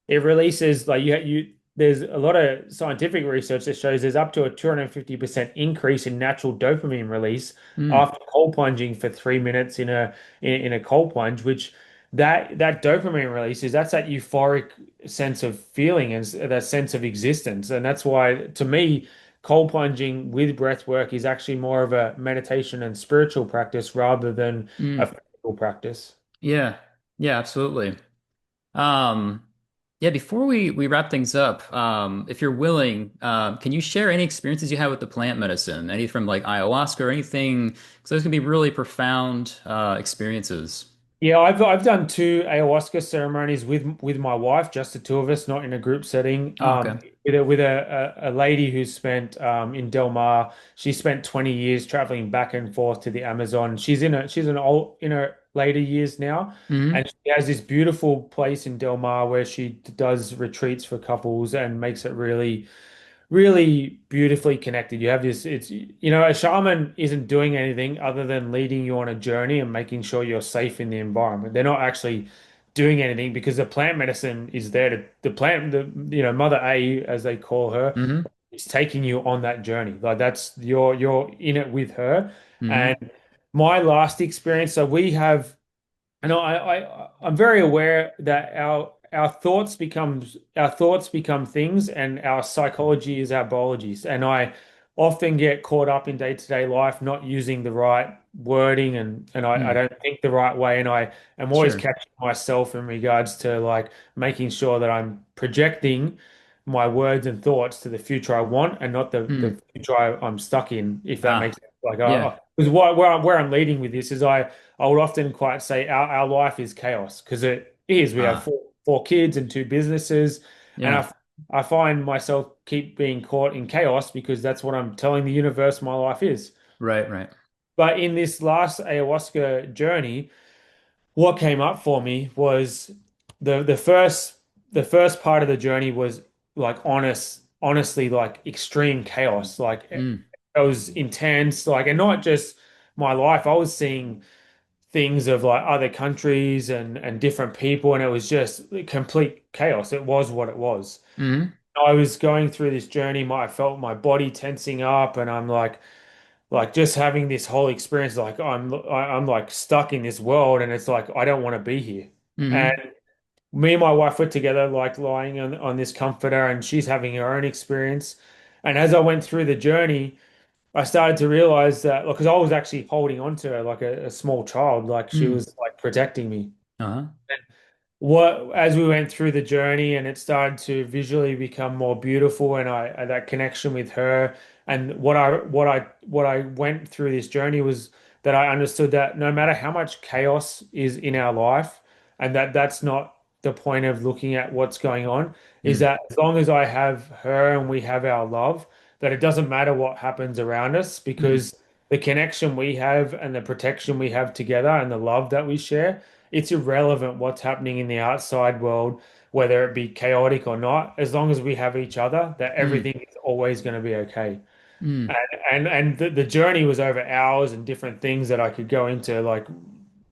it releases like you there's a lot of scientific research that shows there's up to a 250% increase in natural dopamine release Mm, after cold plunging for 3 minutes in a cold plunge, which that dopamine releases, that's that euphoric sense of feeling and that sense of existence. And that's why, to me, cold plunging with breath work is actually more of a meditation and spiritual practice rather than a mm. physical practice. Yeah. Yeah, absolutely. Um, yeah, before we wrap things up, if you're willing, can you share any experiences you had with the plant medicine? Any from like ayahuasca or anything? Because those can be really profound experiences. Yeah, I've done two ayahuasca ceremonies with my wife, just the two of us, not in a group setting. Oh, okay. With a lady who spent in Del Mar. She spent 20 years traveling back and forth to the Amazon. She's an old in her later years now, hmm and she has this beautiful place in Del Mar where she does retreats for couples and makes it really beautifully connected. You have this, a shaman isn't doing anything other than leading you on a journey and making sure you're safe in the environment. They're not actually doing anything because the plant medicine is there Mother A, as they call her, hmm is taking you on that journey. Like that's you're in it with her. hmm And my last experience, so we have and I'm very aware that our thoughts become things and our psychology is our biology. And I often get caught up in day-to-day life not using the right wording and I Mm. don't think the right way and I am always Sure. catching myself in regards to like making sure that I'm projecting my words and thoughts to the future I want and not the Mm. future I'm stuck in, if that makes Ah, sense. Like, yeah. because where I'm leading with this is I would often quite say our life is chaos because it is. We have Ah, four kids and two businesses, and yeah. I find myself keep being caught in chaos because that's what I'm telling the universe my life is. Right, right. But in this last ayahuasca journey, what came up for me was the first part of the journey was like honestly like extreme chaos. Like Mm. it was intense, like and not just my life. I was seeing things of like other countries and different people, and it was just complete chaos. It was what it was. hmm I was going through this journey, I felt my body tensing up, and I'm like just having this whole experience, like I'm like stuck in this world, and it's like I don't want to be here. And hmm me and my wife were together, like lying on this comforter, and she's having her own experience. And as I went through the journey, I started to realize that, because I was actually holding on to her like a small child, like she Mm. was like protecting me. Uh-huh. What as we went through the journey and it started to visually become more beautiful, and I and that connection with her, and what I went through this journey was that I understood that no matter how much chaos is in our life, and that's not the point of looking at what's going on, is Mm. that as long as I have her and we have our love, that it doesn't matter what happens around us, Mm. because the connection we have and the protection we have together and the love that we share, it's irrelevant what's happening in the outside world, whether it be chaotic or not, as long as we have each other, that Mm. everything is always going to be okay. Mm. And the journey was over hours and different things that I could go into, like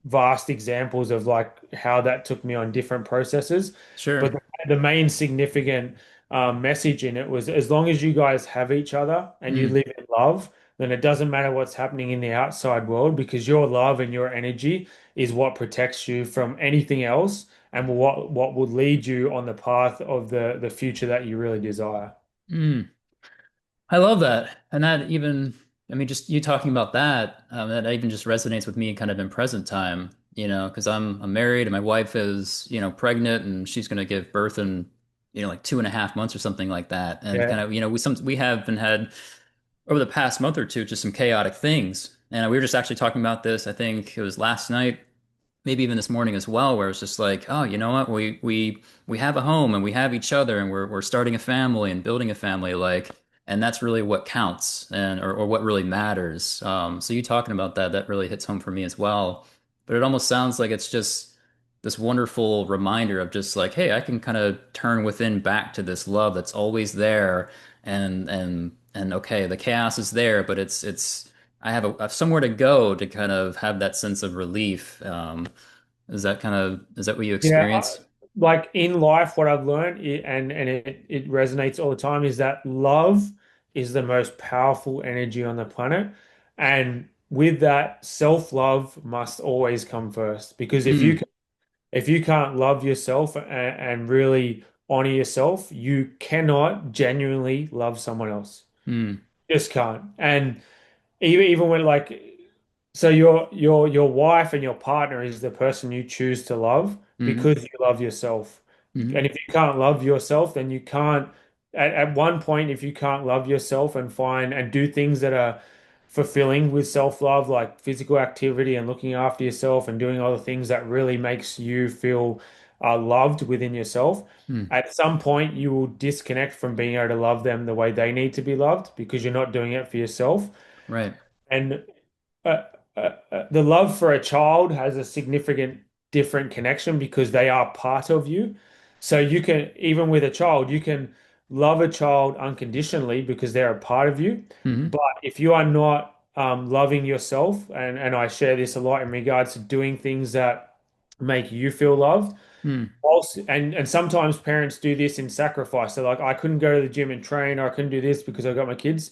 vast examples of like how that took me on different processes. But Sure. the main significant message in it was, as long as you guys have each other and you Mm. live in love, then it doesn't matter what's happening in the outside world, because your love and your energy is what protects you from anything else, and what will lead you on the path of the future that you really desire. Mm. I love that. And that even, I mean, just you talking about that, that even just resonates with me kind of in present time, because I'm married and my wife is, pregnant and she's going to give birth in, like 2.5 months or something like that. And Yeah. kind of, we have been had over the past month or two, just some chaotic things. And we were just actually talking about this, I think it was last night, maybe even this morning as well, where it's just like, oh, you know what? We have a home and we have each other and we're starting a family and building a family, like, and that's really what counts and or what really matters. So you talking about that, that really hits home for me as well. But it almost sounds like it's just this wonderful reminder of just like, hey, I can kind of turn within back to this love that's always there, and okay, the chaos is there, but it's I have a somewhere to go to kind of have that sense of relief. Is that what you Yeah, experience? like in life, what I've learned, and it resonates all the time, is that love is the most powerful energy on the planet. And with that, self-love must always come first. Because Mm. if you can't love yourself and really honor yourself, you cannot genuinely love someone else. Mm. Just can't. And even when like, so your wife and your partner is the person you choose to love Mm. because you love yourself. Mm. And if you can't love yourself, then you can't, at one point, if you can't love yourself and find and do things that are fulfilling with self-love, like physical activity and looking after yourself and doing all the things that really makes you feel loved within yourself, Mm. at some point you will disconnect from being able to love them the way they need to be loved, because you're not doing it for yourself. Right. And the love for a child has a significant different connection, because they are part of you. So you can, even with a child, you can love a child unconditionally because they're a part of you. Mm. But if you are not loving yourself, and I share this a lot in regards to doing things that make you feel loved, Mm. also, and sometimes parents do this in sacrifice. So like, I couldn't go to the gym and train, or I couldn't do this because I got my kids.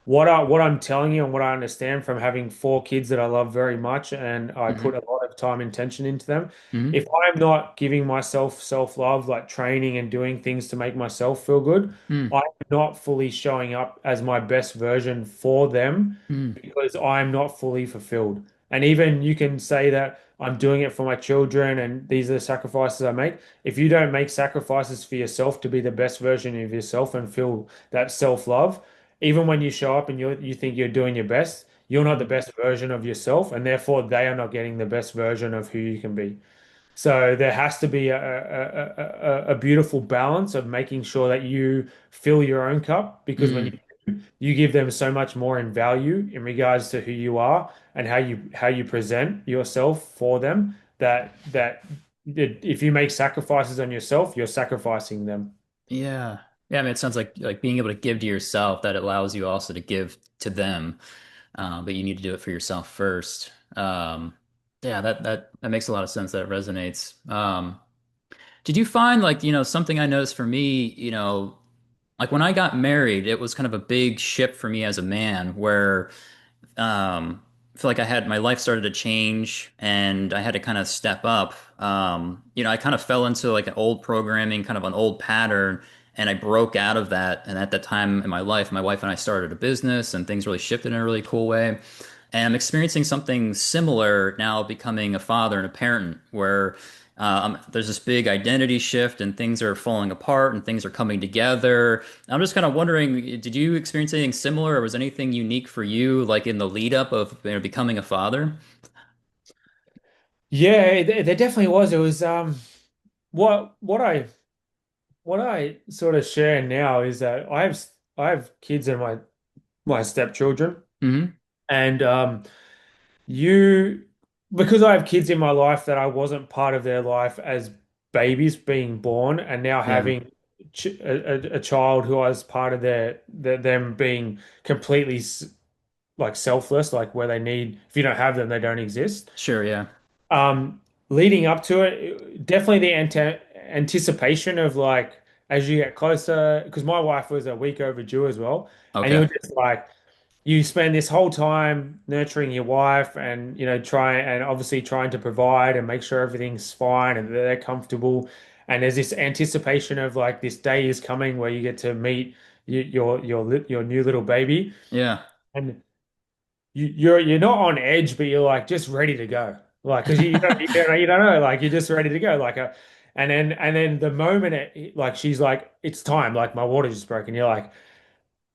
What I'm telling you and what I understand from having four kids that I love very much, and I put Mm. a lot of time and attention into them. If Mm. I'm not giving myself self-love, like training and doing things to make myself feel good, Mm. I'm not fully showing up as my best version for them, Mm. because I'm not fully fulfilled. And even you can say that I'm doing it for my children and these are the sacrifices I make. If you don't make sacrifices for yourself to be the best version of yourself and feel that self-love, even when you show up and you think you're doing your best, you're not the Mm. best version of yourself, and therefore they are not getting the best version of who you can be. So there has to be a beautiful balance of making sure that you fill your own cup, because when Mm. you give them so much more in value in regards to who you are and how you present yourself for them, that if you make sacrifices on yourself, you're sacrificing them. Yeah. Yeah, I mean, it sounds like being able to give to yourself that allows you also to give to them, but you need to do it for yourself first. Yeah, that makes a lot of sense. That resonates. Did you find like, something I noticed for me, like when I got married, it was kind of a big shift for me as a man where I feel like I had my life started to change and I had to kind of step up. I kind of fell into like an old programming, kind of an old pattern. and I broke out of that. And at that time in my life, my wife and I started a business, and things really shifted in a really cool way. And I'm experiencing something similar now, becoming a father and a parent, where there's this big identity shift, and things are falling apart, and things are coming together. I'm just kind of wondering, did you experience anything similar, or was anything unique for you, like in the lead up of becoming a father? Yeah, there definitely was. It was what what I sort of share now is that I have kids and my stepchildren, Hmm. and you because I have kids in my life that I wasn't part of their life as babies being born, and now Yeah, having a child who I was part of them being completely like selfless, like where they need, if you don't have them, they don't exist. sure, yeah. Um, Leading up to it, definitely the anticipation of like as you get closer, because my wife was a week overdue as well, and Okay. you're just like you spend this whole time nurturing your wife and trying and obviously trying to provide and make sure everything's fine and they're comfortable. And there's this anticipation of like this day is coming where you get to meet your new little baby. Yeah. And you're not on edge, but you're like just ready to go. Like because you don't know, like you're just ready to go. And then the moment like she's like it's time, like my water just broke, and you're like,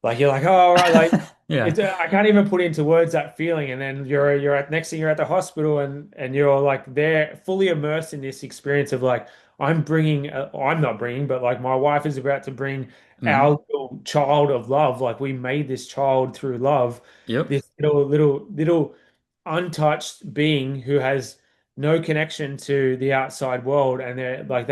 oh, all right, like Yeah. it's I can't even put into words that feeling. And then you're at next thing you're at the hospital and you're like there fully immersed in this experience of like I'm not bringing, but like my wife is about to bring Hmm. our little child of love. Like we made this child through love, Yep. this little untouched being who has no connection to the outside world, and they're like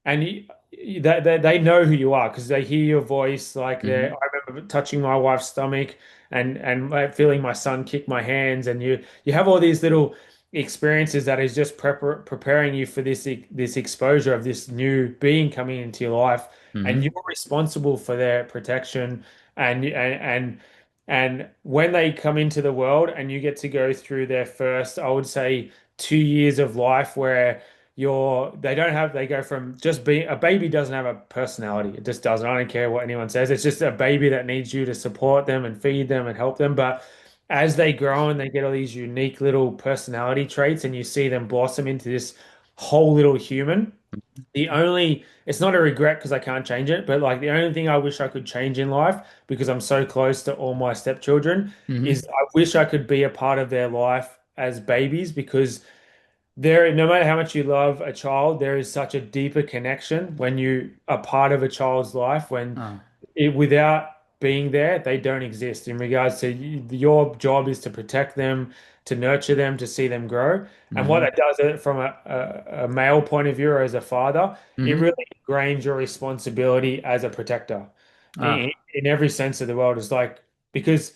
and they know who you are because they hear your voice. Like Hmm. I remember touching my wife's stomach and like, feeling my son kick my hands, and you have all these little experiences that is just preparing you for this exposure of this new being coming into your life, and Hmm. you're responsible for their protection. And when they come into the world and you get to go through their first, I would say, 2 years of life where they go from just being a baby doesn't have a personality. It just doesn't. I don't care what anyone says. It's just a baby that needs you to support them and feed them and help them. But as they grow and they get all these unique little personality traits and you see them blossom into this whole little human, it's not a regret because I can't change it, but like the only thing I wish I could change in life because I'm so close to all my stepchildren is Hmm. I wish I could be a part of their life as babies because no matter how much you love a child, there is such a deeper connection when you are part of a child's life when Oh. without being there, they don't exist in regards to your job is to protect them, to nurture them, to see them grow. And what Hmm. that does from a male point of view or as a father, it Hmm. really ingrains your responsibility as a protector Ah. in every sense of the world. It's like, because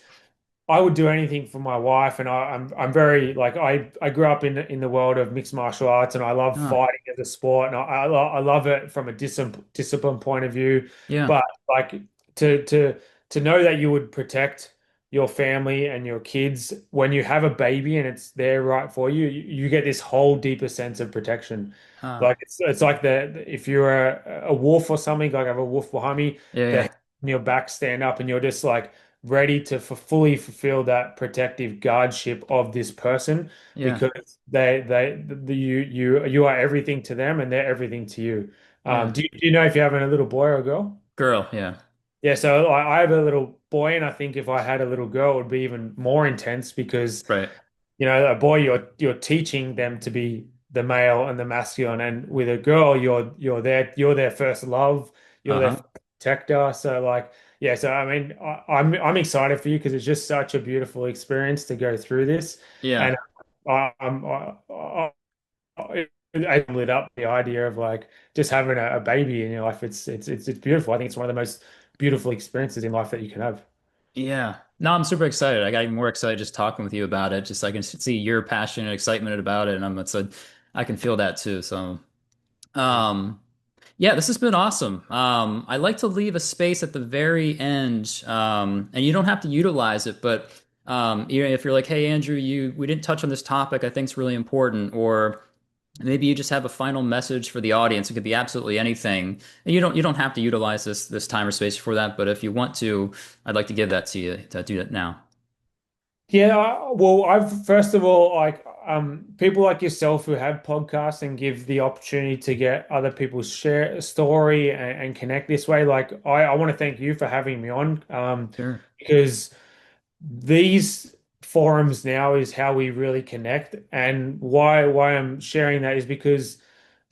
I would do anything for my wife, and I'm very like I grew up in the world of mixed martial arts, and I love Ah. fighting as a sport, and I love it from a discipline point of view. Yeah. But like to to to know that you would protect your family and your kids when you have a baby and it's there right for you, you get this whole deeper sense of protection. Ah. Like it's like if you're a wolf or something, like I have a wolf behind me, Yeah. the Yeah. hair on your back stand up, and you're just like ready to fully fulfill that protective guardianship of this person Yeah. because you are everything to them and they're everything to you. Yeah. Do you know if you're having a little boy or a girl? Girl. Yeah. Yeah, so I have a little boy, and I think if I had a little girl, it would be even more intense because Right. a boy you're teaching them to be the male and the masculine, and with a girl you're their first love, you're their Uh-huh. first protector. So like yeah, so I mean I'm excited for you because it's just such a beautiful experience to go through this, Yeah. and I'm lit up the idea of like just having a baby in your life. It's beautiful. I think it's one of the most beautiful experiences in life that you can have. Yeah. No, I'm super excited. I got even more excited just talking with you about it. Just I can see your passion and excitement about it, and I can feel that too. So, um, yeah, this has been awesome. I like to leave a space at the very end, and you don't have to utilize it, but even if you're like, "Hey, Andrew, you we didn't touch on this topic. I think it's really important," or maybe you just have a final message for the audience. It could be absolutely anything. And you don't have to utilize this time or space for that, but if you want to, I'd like to give that to you to do that now. Yeah, well, I've first of all, like people like yourself who have podcasts and give the opportunity to get other people share a story and connect this way. Like I want to thank you for having me on, Sure. because these forums now is how we really connect. And why I'm sharing that is because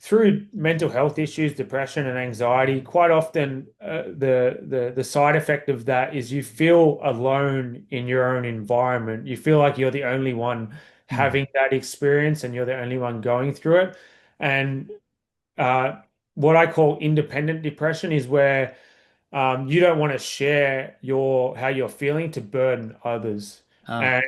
through mental health issues, depression and anxiety, quite often the side effect of that is you feel alone in your own environment. You feel like you're the only one Mm. having that experience and you're the only one going through it. And uh, what I call independent depression is where you don't want to share your how you're feeling to burden others. Oh.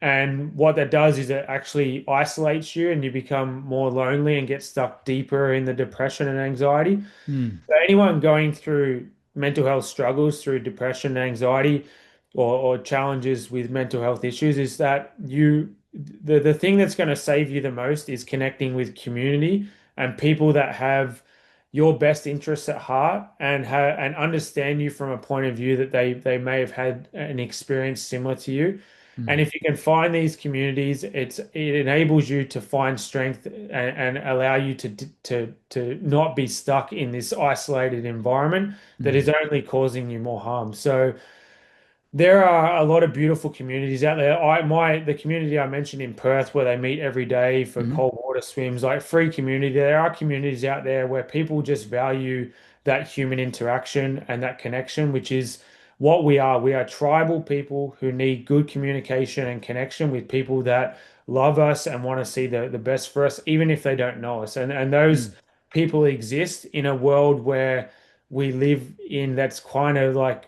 And what that does is it actually isolates you and you become more lonely and get stuck deeper in the depression and anxiety. Mm. So anyone going through mental health struggles through depression and anxiety or challenges with mental health issues is that the thing that's going to save you the most is connecting with community and people that have your best interests at heart and understand you from a point of view that they may have had an experience similar to you. And Mm. if you can find these communities, it enables you to find strength and allow you to not be stuck in this isolated environment that is Mm. only causing you more harm. So there are a lot of beautiful communities out there. The community I mentioned in Perth where they meet every day for Mm. cold water swims, like free community. There are communities out there where people just value that human interaction and that connection, which is what we are. We are tribal people who need good communication and connection with people that love us and want to see the best for us, even if they don't know us. And those Mm. people exist in a world where we live in that's kind of like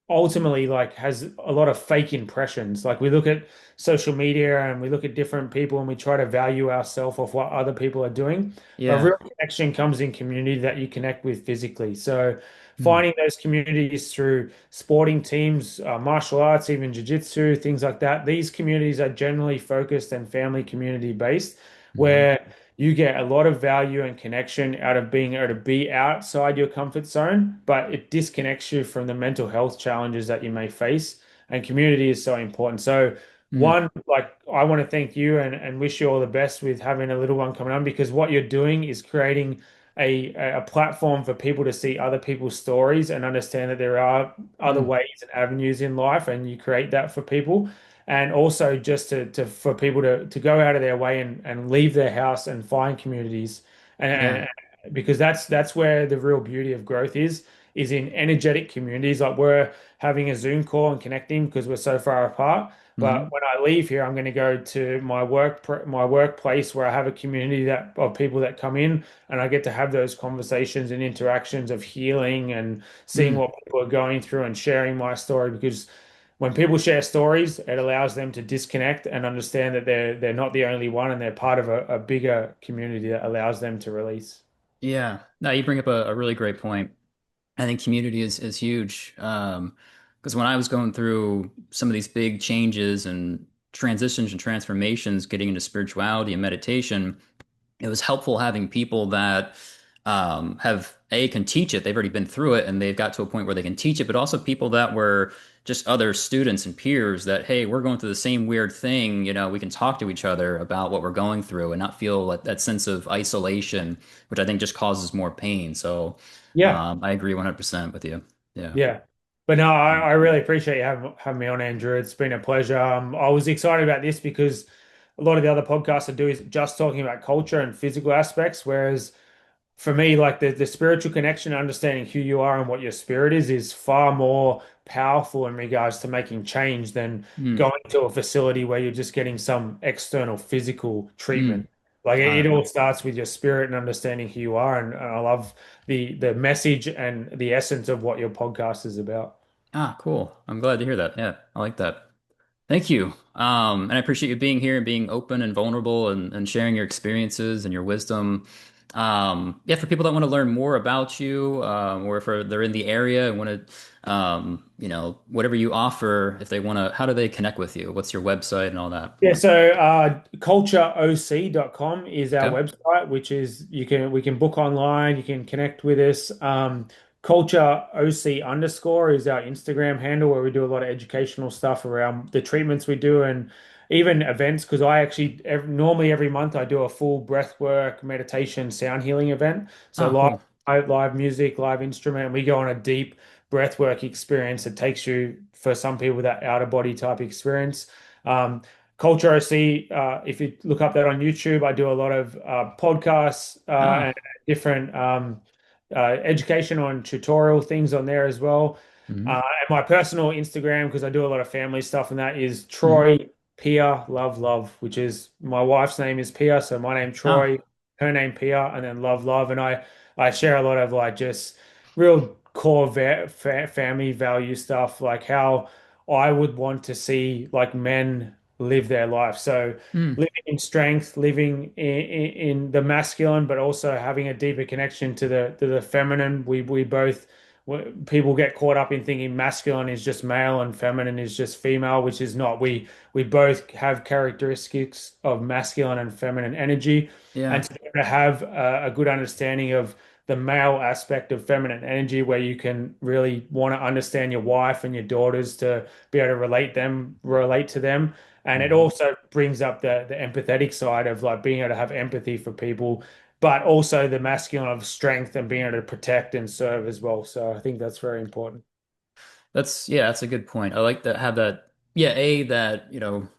ultimately like has a lot of fake impressions. Like we look at social media and we look at different people and we try to value ourselves off what other people are doing. But Yeah. real connection comes in community that you connect with physically. So Mm. finding those communities through sporting teams, martial arts, even jiu-jitsu, things like that. These communities are generally focused and family community based, Mm. where you get a lot of value and connection out of being able to be outside your comfort zone, but it disconnects you from the mental health challenges that you may face. And community is so important. So, Mm. one, like I want to thank you and wish you all the best with having a little one coming on because what you're doing is creating a platform for people to see other people's stories and understand that there are other Mm. ways and avenues in life, and you create that for people and also just to for people to go out of their way and leave their house and find communities Yeah. and because that's where the real beauty of growth is in energetic communities like we're having a Zoom call and connecting because we're so far apart. But Mm. when I leave here, I'm going to go to my workplace where I have a community that of people that come in and I get to have those conversations and interactions of healing and seeing Mm. what people are going through and sharing my story because when people share stories, it allows them to disconnect and understand that they're not the only one and they're part of a bigger community that allows them to release. Yeah. No, you bring up a really great point. I think community is huge. Because when I was going through some of these big changes and transitions and transformations, getting into spirituality and meditation, it was helpful having people that have can teach it. They've already been through it and they've got to a point where they can teach it, but also people that were just other students and peers that, hey, we're going through the same weird thing. We can talk to each other about what we're going through and not feel that sense of isolation, which I think just causes more pain. So Yeah, I agree 100% with you. Yeah. yeah. But no, I really appreciate you having me on, Andrew. It's been a pleasure. I was excited about this because a lot of the other podcasts I do is just talking about culture and physical aspects, whereas for me, like the spiritual connection, understanding who you are and what your spirit is far more powerful in regards to making change than Mm, going to a facility where you're just getting some external physical treatment. mm. Like it Uh, all starts with your spirit and understanding who you are. And I love the message and the essence of what your podcast is about. cool. I'm glad to hear that. Yeah, I like that. Thank you. And I appreciate you being here and being open and vulnerable and sharing your experiences and your wisdom. Yeah, for people that want to learn more about you, or if they're in the area and want to, whatever you offer, if they want to, how do they connect with you? What's your website and all that? Yeah, so cultureoc.com is our Okay. website, which is we can book online, you can connect with us. Cultureoc underscore is our Instagram handle where we do a lot of educational stuff around the treatments we do and even events because I actually normally every month I do a full breathwork meditation sound healing event. So Oh, cool. live music, live instrument, and we go on a deep breathwork experience that takes you for some people that outer body type experience. Um, Culture OC, if you look up that on YouTube, I do a lot of podcasts Oh. and different educational and tutorial things on there as well. Hmm. And my personal Instagram, because I do a lot of family stuff, and that is Hmm. Troy Pia Love Love, which is my wife's name is Pia, so my name Oh. Troy, her name Pia, and then Love Love, and I share a lot of like just real core family value stuff, like how I would want to see like men live their life. So Hmm. living in strength, living in the masculine, but also having a deeper connection to the feminine. We both people get caught up in thinking masculine is just male and feminine is just female, which is not. We both have characteristics of masculine and feminine energy, and Yeah. to be able to have a good understanding of the male aspect of feminine energy, where you can really want to understand your wife and your daughters to be able to relate to them. And it Hmm. also brings up the empathetic side of like being able to have empathy for people, but also the masculine of strength and being able to protect and serve as well. So I think that's very important. That's a good point. I like to have that. Yeah, that,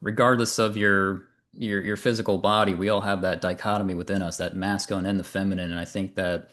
regardless of your physical body, we all have that dichotomy within us, that masculine and the feminine. And I think that,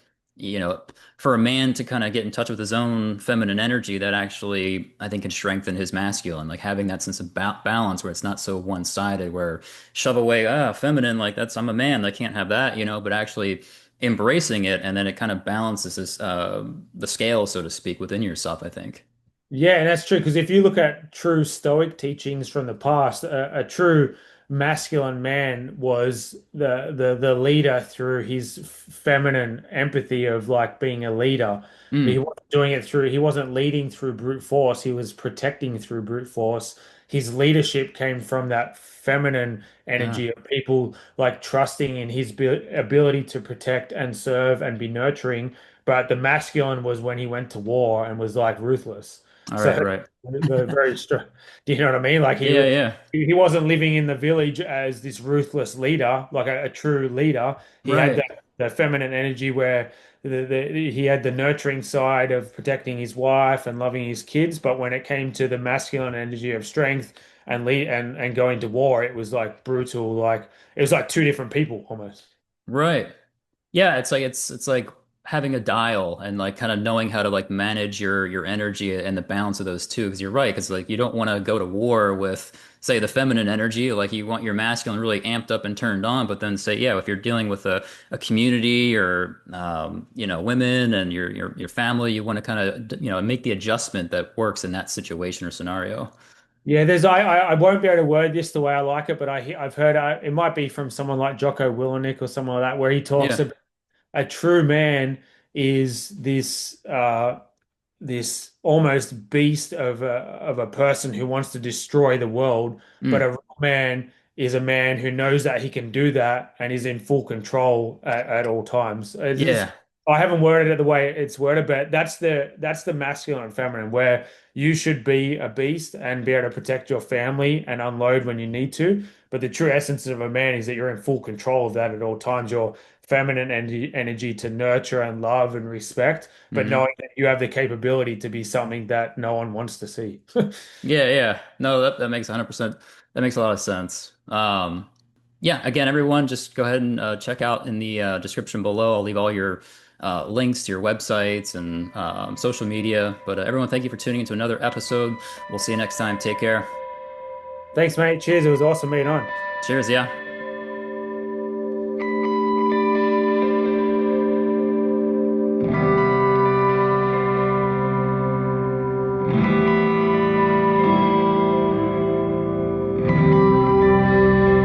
for a man to kind of get in touch with his own feminine energy, that actually I think can strengthen his masculine, like having that sense of balance where it's not so one-sided, where shove away, feminine, like that's I'm a man, I can't have that, but actually embracing it, and then it kind of balances the scale, so to speak, within yourself, I think. Yeah, and that's true because if you look at true Stoic teachings from the past, a true masculine man was the leader through his feminine empathy of like being a leader. But Mm. he wasn't leading through brute force, he was protecting through brute force. His leadership came from that feminine Ah, energy of people like trusting in his ability to protect and serve and be nurturing. But the masculine was when he went to war and was like ruthless. all So right, right. the very strong. Do you know what I mean? Like Yeah, yeah. he wasn't living in the village as this ruthless leader, like a true leader. He had Right. the feminine energy where he had the nurturing side of protecting his wife and loving his kids. But when it came to the masculine energy of strength and lead and going to war, it was like brutal. Like it was like two different people almost. Right. Yeah, it's like having a dial and like kind of knowing how to like manage your energy and the balance of those two. Because you're right, because like you don't want to go to war with, say, the feminine energy. Like you want your masculine really amped up and turned on, but then say, yeah, if you're dealing with a community or women and your family, you want to kind of make the adjustment that works in that situation or scenario. Yeah, I won't be able to word this the way I like it, but I've heard it might be from someone like Jocko Willenick or someone like that, where he talks Yeah. about a true man is this almost beast of a person who wants to destroy the world, but a Mm. real man is a man who knows that he can do that and is in full control at all times. Yeah. I haven't worded it the way it's worded, but that's the masculine and feminine where you should be a beast and be able to protect your family and unload when you need to. But the true essence of a man is that you're in full control of that at all times. Your feminine energy to nurture and love and respect, but Hmm. knowing that you have the capability to be something that no one wants to see. Yeah, yeah. No, that makes 100%. That makes a lot of sense. Yeah, again, everyone, just go ahead and check out in the description below. I'll leave all your links to your websites and social media. But everyone, thank you for tuning into another episode. We'll see you next time. Take care. Thanks, mate. Cheers. It was awesome being on. Cheers. Yeah.